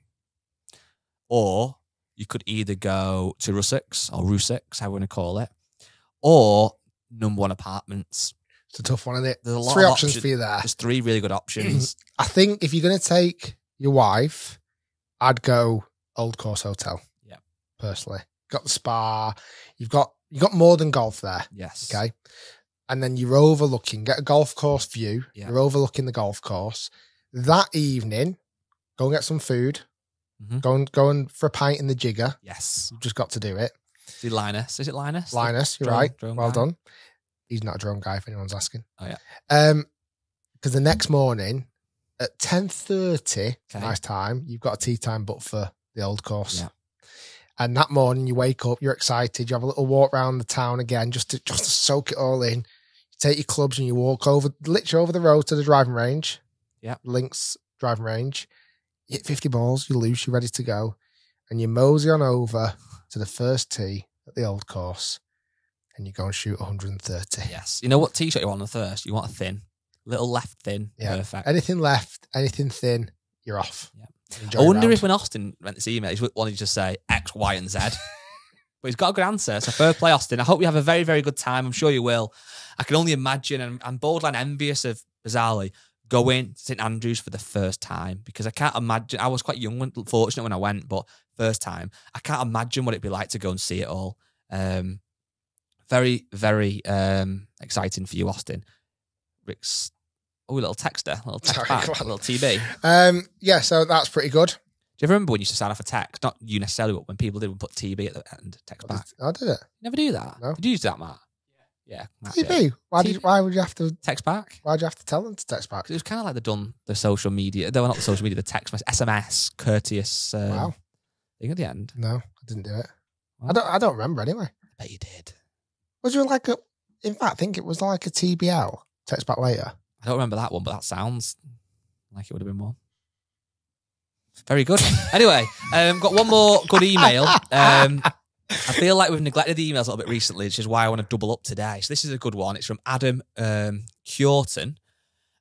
B: Or you could either go to Russex, or Russex, how we want to call it. Or number 1 apartments.
A: It's a tough one, isn't it?
B: There's a lot
A: 3
B: of
A: options for you there.
B: There's 3 really good options.
A: I think if you're going to take your wife, I'd go Old Course Hotel.
B: Yeah.
A: Personally. Got the spa. You've got more than golf there.
B: Yes.
A: Okay. And then you're overlooking, get a golf course view.
B: Yeah.
A: You're overlooking the golf course. That evening, go and get some food.
B: Mm-hmm.
A: Go and for a pint in the jigger.
B: Yes.
A: You've just got to do it.
B: See Linus. Is it Linus?
A: Linus, you're right. Well done. He's not a drone guy if anyone's asking.
B: Oh, yeah.
A: Because the next morning at 10:30,
B: Okay.
A: nice time, you've got a tea time booked for the old course.
B: Yeah.
A: And that morning you wake up, you're excited, you have a little walk around the town again just to soak it all in. You take your clubs and you walk literally over the road to the driving range.
B: Yeah.
A: Links driving range. You hit 50 balls, you loose, you're ready to go. And you mosey on over to the first tee at the old course and you go and shoot 130.
B: Yes. You know what tee shot you want on the first? You want a thin. Little left thin.
A: Yeah.
B: Perfect.
A: Anything left, anything thin, you're off.
B: Yeah.
A: Enjoy
B: I
A: your
B: wonder
A: round.
B: if when Austin read this email, he wanted to just say X, Y, and Z. But he's got a good answer. So fair play, Austin. I hope you have a very, very good time. I'm sure you will. I can only imagine, and I'm borderline envious of, bizarrely, going to St Andrews for the first time, because I can't imagine. I was quite young, fortunate when I went, but first time, I can't imagine what it'd be like to go and see it all. Very, very exciting for you, Austin. Rick's, a little texter, a little text
A: Sorry,
B: back,
A: go
B: a
A: on.
B: little TB.
A: Yeah, so that's pretty good.
B: Do you ever remember when you used to sign off a text? Not you necessarily, but when people did, would put TB at the end, text back.
A: I did it.
B: You never do that?
A: No.
B: Did you use that, Matt? Yeah. Matt did.
A: TB. Why would you have to?
B: Text back?
A: Why'd you have to tell them to text back?
B: 'Cause it was kind of like they'd done the social media. They were not the social media, the text message, SMS, courteous
A: Wow.
B: thing at the end.
A: No, I didn't do it.
B: What?
A: I don't remember anyway.
B: I bet you did.
A: Was there like a? In fact, I think it was like a TBL. Text back later.
B: I don't remember that one, but that sounds like it would have been one. Very good. Anyway, got one more good email. I feel like we've neglected the emails a little bit recently, which is why I want to double up today. So this is a good one. It's from Adam Kjorton.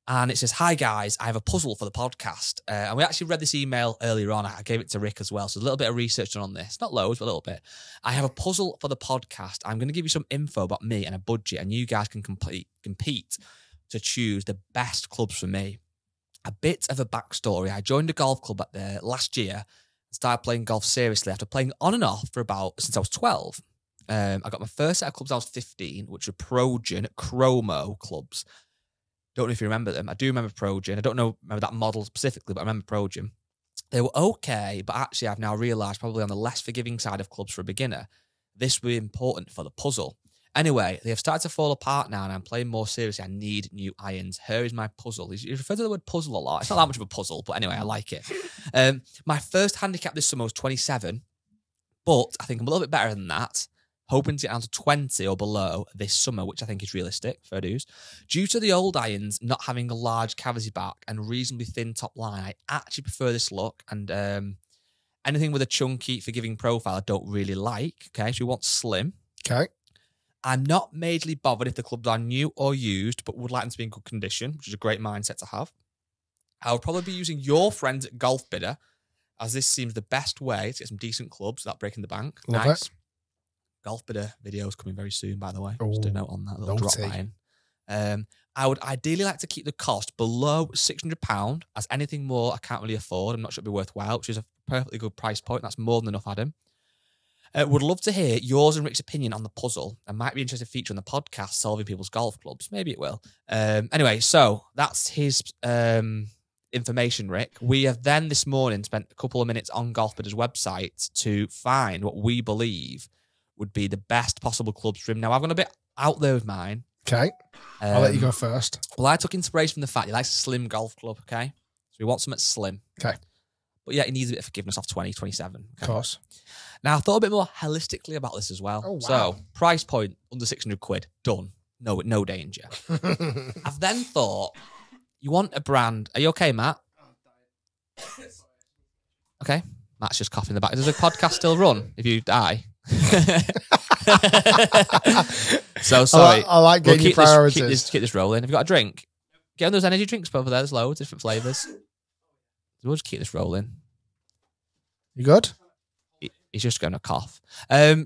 B: And it says, "Hi guys, I have a puzzle for the podcast." And we actually read this email earlier on. I gave it to Rick as well. So a little bit of research done on this. Not loads, but a little bit. I have a puzzle for the podcast. I'm going to give you some info about me and a budget, and you guys can compete to choose the best clubs for me. A bit of a backstory. I joined a golf club last year and started playing golf seriously after playing on and off since I was 12. I got my first set of clubs when I was 15, which were Progen Chromo clubs. Don't know if you remember them. I do remember Progen. I don't remember that model specifically, but I remember Progen. They were okay, but actually I've now realised probably on the less forgiving side of clubs for a beginner, this would be important for the puzzle. Anyway, they have started to fall apart now and I'm playing more seriously. I need new irons. Here is my puzzle. You refer to the word puzzle a lot. It's not that much of a puzzle, but anyway, I like it. My first handicap this summer was 27, but I think I'm a little bit better than that. Hoping to get down to 20 or below this summer, which I think is realistic, fair dues. Due to the old irons not having a large cavity back and reasonably thin top line, I actually prefer this look. And anything with a chunky, forgiving profile I don't really like. Okay, so we want slim.
A: Okay.
B: I'm not majorly bothered if the clubs are new or used, but would like them to be in good condition, which is a great mindset to have. I would probably be using your friends at Golfbidder, as this seems the best way to get some decent clubs without breaking the bank.
A: Love
B: Nice.
A: it.
B: Golfbidder videos coming very soon, by the way.
A: Oh,
B: Just a note on that little drop
A: naughty.
B: line. I would ideally like to keep the cost below £600, as anything more I can't really afford. I'm not sure it'd be worthwhile, which is a perfectly good price point. That's more than enough, Adam. Would love to hear yours and Rick's opinion on the puzzle. I might be interested to feature on the podcast, solving people's golf clubs. Maybe it will. Anyway, so that's his information, Rick. We have then this morning spent a couple of minutes on Golfbidder's website to find what we believe would be the best possible clubs for him. Now, I've gone a bit out there with mine.
A: Okay. I'll let you go first.
B: Well, I took inspiration from the fact he likes a slim golf club, okay? So we want something slim.
A: Okay.
B: But yeah, he needs a bit of forgiveness off 20, 27. Okay?
A: Of course.
B: Now, I thought a bit more holistically about this as well.
A: Oh, wow.
B: So, price point, under 600 quid, done. No danger. I've then thought, you want a brand. Are you okay, Matt? Okay. Matt's just coughing in the back. Does the podcast still run if you die? So, sorry.
A: I like getting your priorities.
B: Keep this rolling. Have you got a drink? Get on those energy drinks over there. There's loads, different flavours. We'll just keep this rolling.
A: You good?
B: He's just going to cough.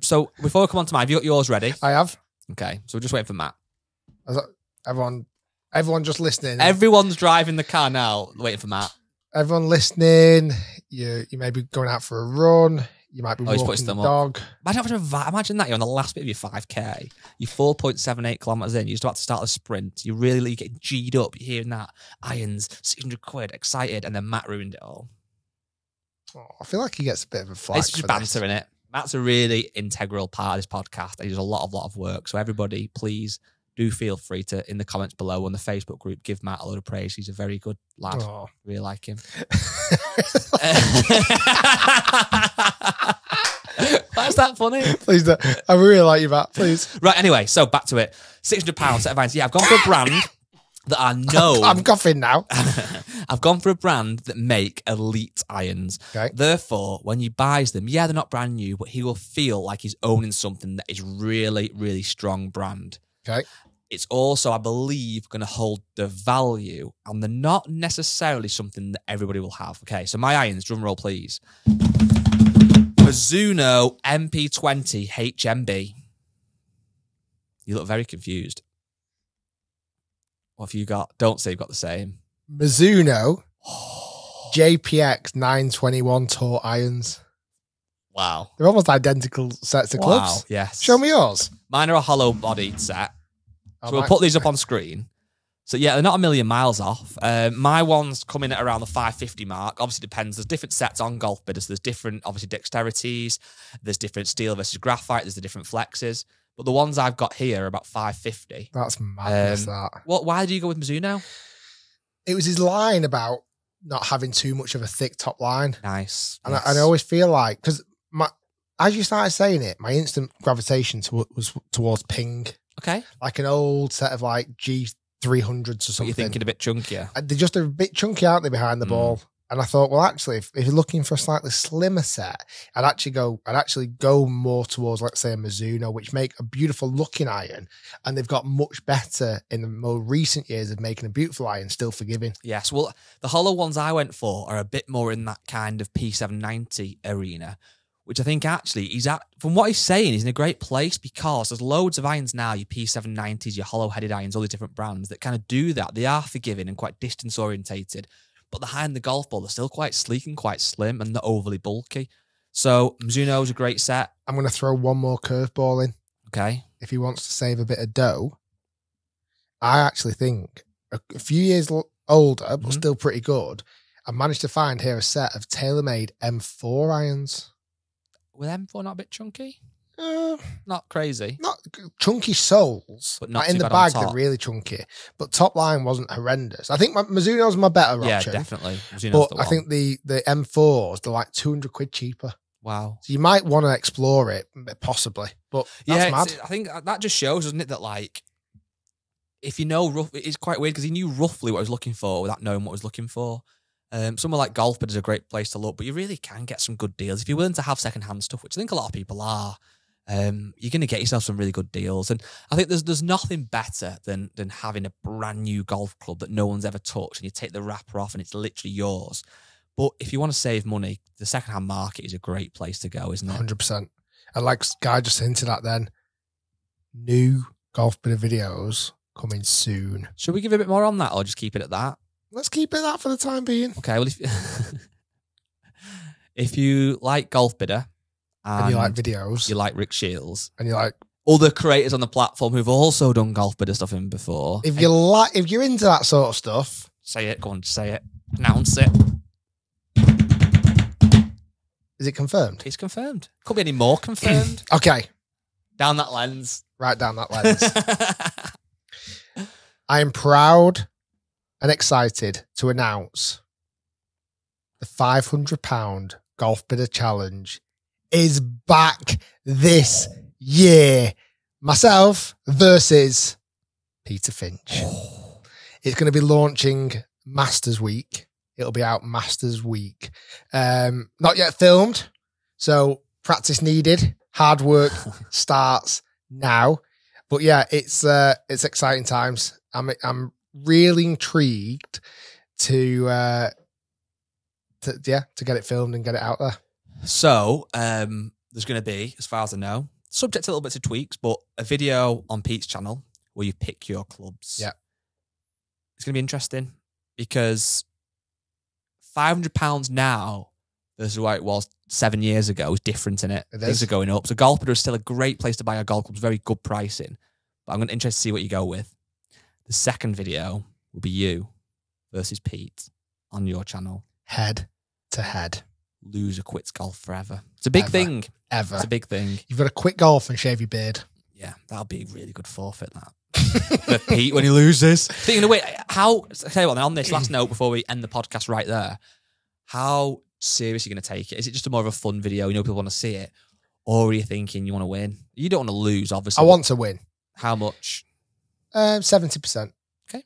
B: So before we come on to mine, have you got yours ready?
A: I have.
B: Okay, so we're just waiting for Matt.
A: Everyone just listening.
B: Everyone's driving the car now, waiting for Matt.
A: Everyone listening. You may be going out for a run. You might be
B: he's
A: walking
B: putting
A: the
B: them
A: dog.
B: Imagine that you're on the last bit of your 5K. You're 4.78 kilometres in. You're just about to start the sprint. You're really getting G'd up. You're hearing that. Irons, 600 quid, excited. And then Matt ruined it all.
A: Oh, I feel like he gets a bit of a flag
B: It's just
A: for
B: banter,
A: this.
B: innit? Matt's a really integral part of this podcast. He does a lot of work. So everybody, please do feel free to, in the comments below on the Facebook group, give Matt a load of praise. He's a very good lad.
A: Oh.
B: Really like him. Why is that funny?
A: Please don't. I really like you, Matt. Please.
B: Right, anyway, so back to it. £600 set of irons. Yeah, I've gone for a brand that I know.
A: I'm coughing now.
B: I've gone for a brand that make elite irons.
A: Okay.
B: Therefore, when he buys them, yeah, they're not brand new, but he will feel like he's owning something that is really, really strong brand.
A: Okay.
B: It's also, I believe, going to hold the value, and they're not necessarily something that everybody will have. Okay, so my irons, drum roll, please. Mizuno MP20 HMB. You look very confused. What have you got? Don't say you've got the same.
A: Mizuno JPX 921 Tour irons.
B: Wow.
A: They're almost identical sets of clubs.
B: Wow, yes.
A: Show me yours.
B: Mine are a hollow bodied set.
A: Oh,
B: So we'll put these up on screen. So yeah, they're not a million miles off. My ones come in at around the 550 mark. Obviously depends. There's different sets on Golfbidder. So there's different, obviously, dexterities. There's different steel versus graphite. There's the different flexes. But the ones I've got here are about 550.
A: That's madness, that.
B: Why do you go with Mizuno?
A: It was his line about not having too much of a thick top line.
B: Nice.
A: And
B: yes.
A: I always feel like, because as you started saying it, my instant gravitation was towards Ping.
B: Okay.
A: Like an old set of like G300s or something.
B: You're thinking a bit chunkier.
A: They're just a bit chunky, aren't they, behind the ball? And I thought, well, actually, if you're looking for a slightly slimmer set, I'd actually go more towards, let's say, a Mizuno, which make a beautiful looking iron, and they've got much better in the more recent years of making a beautiful iron, still forgiving.
B: Yes, well, the hollow ones I went for are a bit more in that kind of P790 arena, which I think actually from what he's saying, he's in a great place because there's loads of irons now, your P790s, your hollow-headed irons, all these different brands that kind of do that. They are forgiving and quite distance-orientated. But behind the golf ball, they're still quite sleek and quite slim and not overly bulky. So Mizuno's a great set.
A: I'm going to throw one more curveball in.
B: Okay.
A: If he wants to save a bit of dough, I actually think a few years older, but still pretty good, I managed to find here a set of tailor-made M4 irons.
B: With M4 not a bit chunky? Not crazy.
A: Not chunky soles,
B: but not
A: in
B: too
A: the
B: bad
A: bag.
B: on top.
A: They're really chunky, but top line wasn't horrendous. I think Mizuno's my better
B: Yeah,
A: option.
B: definitely. Mizuno's
A: But
B: the
A: I
B: one.
A: think the M4s, they're like 200 quid cheaper.
B: Wow.
A: So you might want to explore it, possibly. But that's mad.
B: I think that just shows, doesn't it, that like, if you know, it's quite weird because he knew roughly what he was looking for without knowing what he was looking for. Somewhere like Golfbidder is a great place to look, but you really can get some good deals. If you're willing to have secondhand stuff, which I think a lot of people are, you're going to get yourself some really good deals. And I think there's nothing better than having a brand new golf club that no one's ever touched and you take the wrapper off and it's literally yours. But if you want to save money, the secondhand market is a great place to go, isn't it?
A: 100%. And like Guy just hinted at then, new Golfbidder videos coming soon.
B: Should we give a bit more on that or just keep it at that?
A: Let's keep it that for the time being.
B: Okay, well, if you like Golfbidder
A: And you like videos.
B: you like Rick Shiels,
A: And you like,
B: other creators on the platform who've also done Golfbidder stuff in before.
A: if you're into that sort of stuff,
B: Say it, go on, say it. Announce it.
A: is it confirmed?
B: It's confirmed. Could be any more confirmed.
A: Okay.
B: Down that lens.
A: Right down that lens. I am proud and excited to announce the £500 Golfbidder Challenge is back this year. Myself versus Peter Finch. It's going to be launching Masters Week. It'll be out Masters Week. Not yet filmed, so practice needed. Hard work starts now. But yeah, it's exciting times. I'm really intrigued to get it filmed and get it out there.
B: So, there's going to be, as far as I know, subject to little bits of tweaks, but a video on Pete's channel where you pick your clubs.
A: Yeah.
B: It's going to be interesting because £500 now versus what it was 7 years ago is different, in it. Things are going up. So Golfbidder is still a great place to buy your golf clubs, very good pricing. But I'm going to interested to see what you go with. The second video will be you versus Pete on your channel.
A: Head to head.
B: Loser quits golf forever. It's a big thing.
A: Ever.
B: It's a big thing.
A: You've got to quit golf and shave your beard.
B: Yeah, that'll be a really good forfeit, that. The Pete when he loses. Thinking of wait, how? Tell you what. Then on this last note before we end the podcast, right there, how serious are you going to take it? Is it just more of a fun video? You know, people want to see it, or are you thinking you want to win? You don't want to lose, obviously.
A: I want to win.
B: How much?
A: 70%.
B: Okay.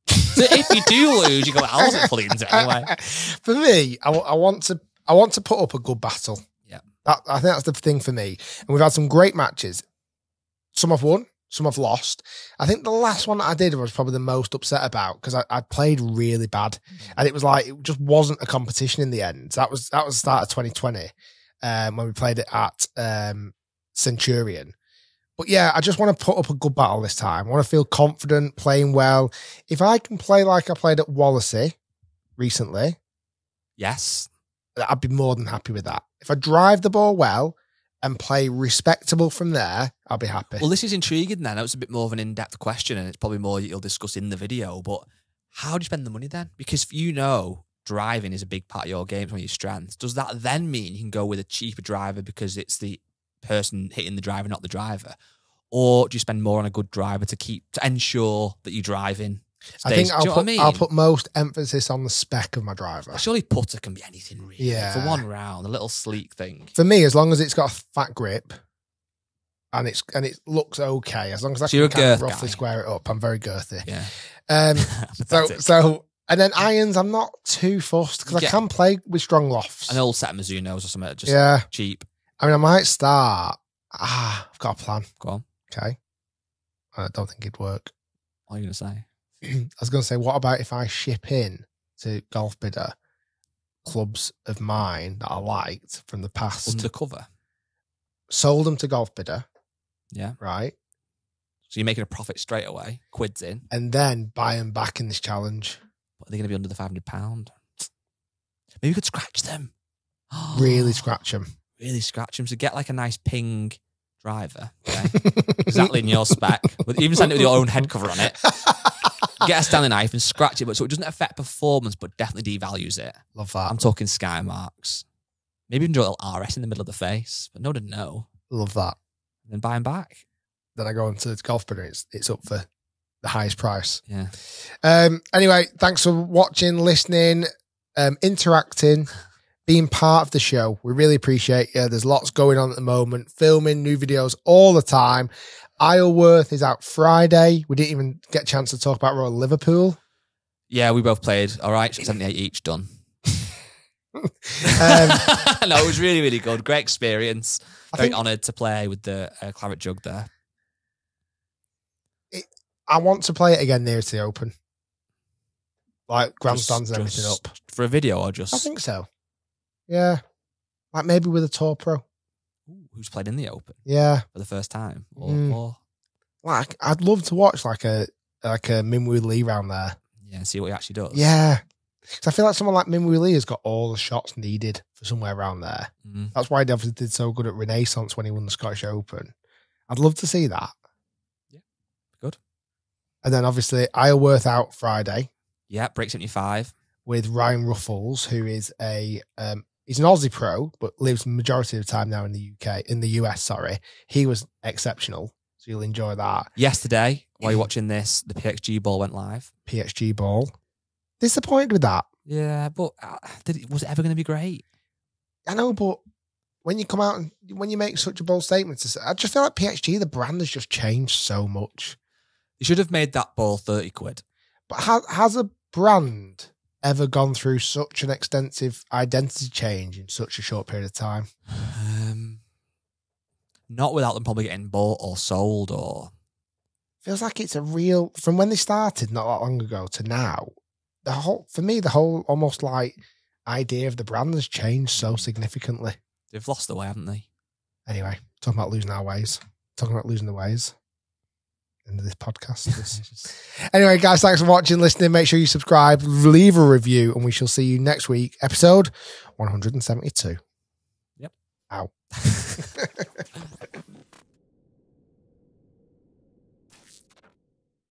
B: So if you do lose, you go, I wasn't fully into it anyway.
A: For me, I want to put up a good battle.
B: Yeah.
A: I think that's the thing for me. And we've had some great matches. Some I've won, some I've lost. I think the last one that I did was probably the most upset about because I played really bad. And it was like, it just wasn't a competition in the end. That was the start of 2020 when we played it at Centurion. But yeah, I just want to put up a good battle this time. I want to feel confident, playing well. If I can play like I played at Wallasey recently,
B: yes,
A: I'd be more than happy with that. If I drive the ball well and play respectable from there, I'll be happy.
B: Well, this is intriguing then. That was a bit more of an in-depth question and it's probably more you'll discuss in the video. But how do you spend the money then? Because you know driving is a big part of your game, it's one of your strengths. Does that then mean you can go with a cheaper driver because it's the person hitting the driver, not the driver? Or do you spend more on a good driver to ensure that you're driving?
A: I think I'll put most emphasis on the spec of my driver.
B: Surely putter can be anything really.
A: Yeah.
B: For one round, a little sleek thing.
A: For me, as long as it's got a fat grip and it looks okay, as long as I can kind of roughly square it up, I'm very girthy.
B: Yeah.
A: So and then irons, I'm not too fussed because I can play with strong lofts.
B: An old set of Mizunos or something, just cheap.
A: I mean, I might start. I've got a plan.
B: Go on.
A: Okay. I don't think it'd work.
B: What are you going to say?
A: I was going to say, what about if I ship in to Golfbidder clubs of mine that I liked from the past?
B: Undercover.
A: Sold them to Golfbidder.
B: Yeah.
A: Right.
B: So you're making a profit straight away, quids in.
A: And then buy them back in this challenge.
B: But are they going to be under the £500? Maybe we could scratch them.
A: Really scratch them.
B: Really scratch them. So get like a nice ping driver. Okay? Exactly in your spec. Even send it with your own head cover on it. Get a Stanley knife and scratch it, but so it doesn't affect performance, but definitely devalues it.
A: Love that.
B: I'm talking sky marks. Maybe even do a little RS in the middle of the face, but no to know.
A: Love that.
B: And then buy them back.
A: Then I go into Golfbidder. It's up for the highest price.
B: Yeah.
A: Anyway, thanks for watching, listening, interacting, being part of the show. We really appreciate you. There's lots going on at the moment, filming new videos all the time. Isleworth is out Friday. We didn't even get a chance to talk about Royal Liverpool.
B: Yeah, we both played. All right, 78 each done. No, it was really, really good. Great experience. Very honoured to play with the claret jug there.
A: I want to play it again near to the Open. Like grandstands and everything up.
B: For a video or just?
A: I think so. Yeah. Like maybe with a Tour Pro.
B: Who's played in the Open?
A: Yeah.
B: For the first time? Or...
A: Like, I'd love to watch like a Minwoo Lee round there.
B: Yeah, and see what he actually does.
A: Yeah. Because I feel like someone like Minwoo Lee has got all the shots needed for somewhere around there. Mm. That's why he obviously did so good at Renaissance when he won the Scottish Open. I'd love to see that.
B: Yeah. Good.
A: And then obviously Isleworth out Friday.
B: Yeah, break 75.
A: With Ryan Ruffles, who is he's an Aussie pro, but lives the majority of the time now in the US, sorry. He was exceptional, so you'll enjoy that.
B: Yesterday, while you're watching this, the PXG ball went live.
A: PXG ball. Disappointed with that.
B: Yeah, but was it ever going to be great?
A: I know, but when you come out and when you make such a bold statement, I just feel like PXG, the brand has just changed so much.
B: You should have made that ball 30 quid.
A: But has a brand ever gone through such an extensive identity change in such a short period of time?
B: Not without them probably getting bought or sold or...
A: Feels like it's a real... From when they started not that long ago to now, the whole almost like idea of the brand has changed so significantly.
B: They've lost their way, haven't they?
A: Anyway, talking about losing our ways. Talking about losing the ways. End of this podcast. Anyway, guys, thanks for watching, listening. Make sure you subscribe, leave a review, and we shall see you next week, episode 172.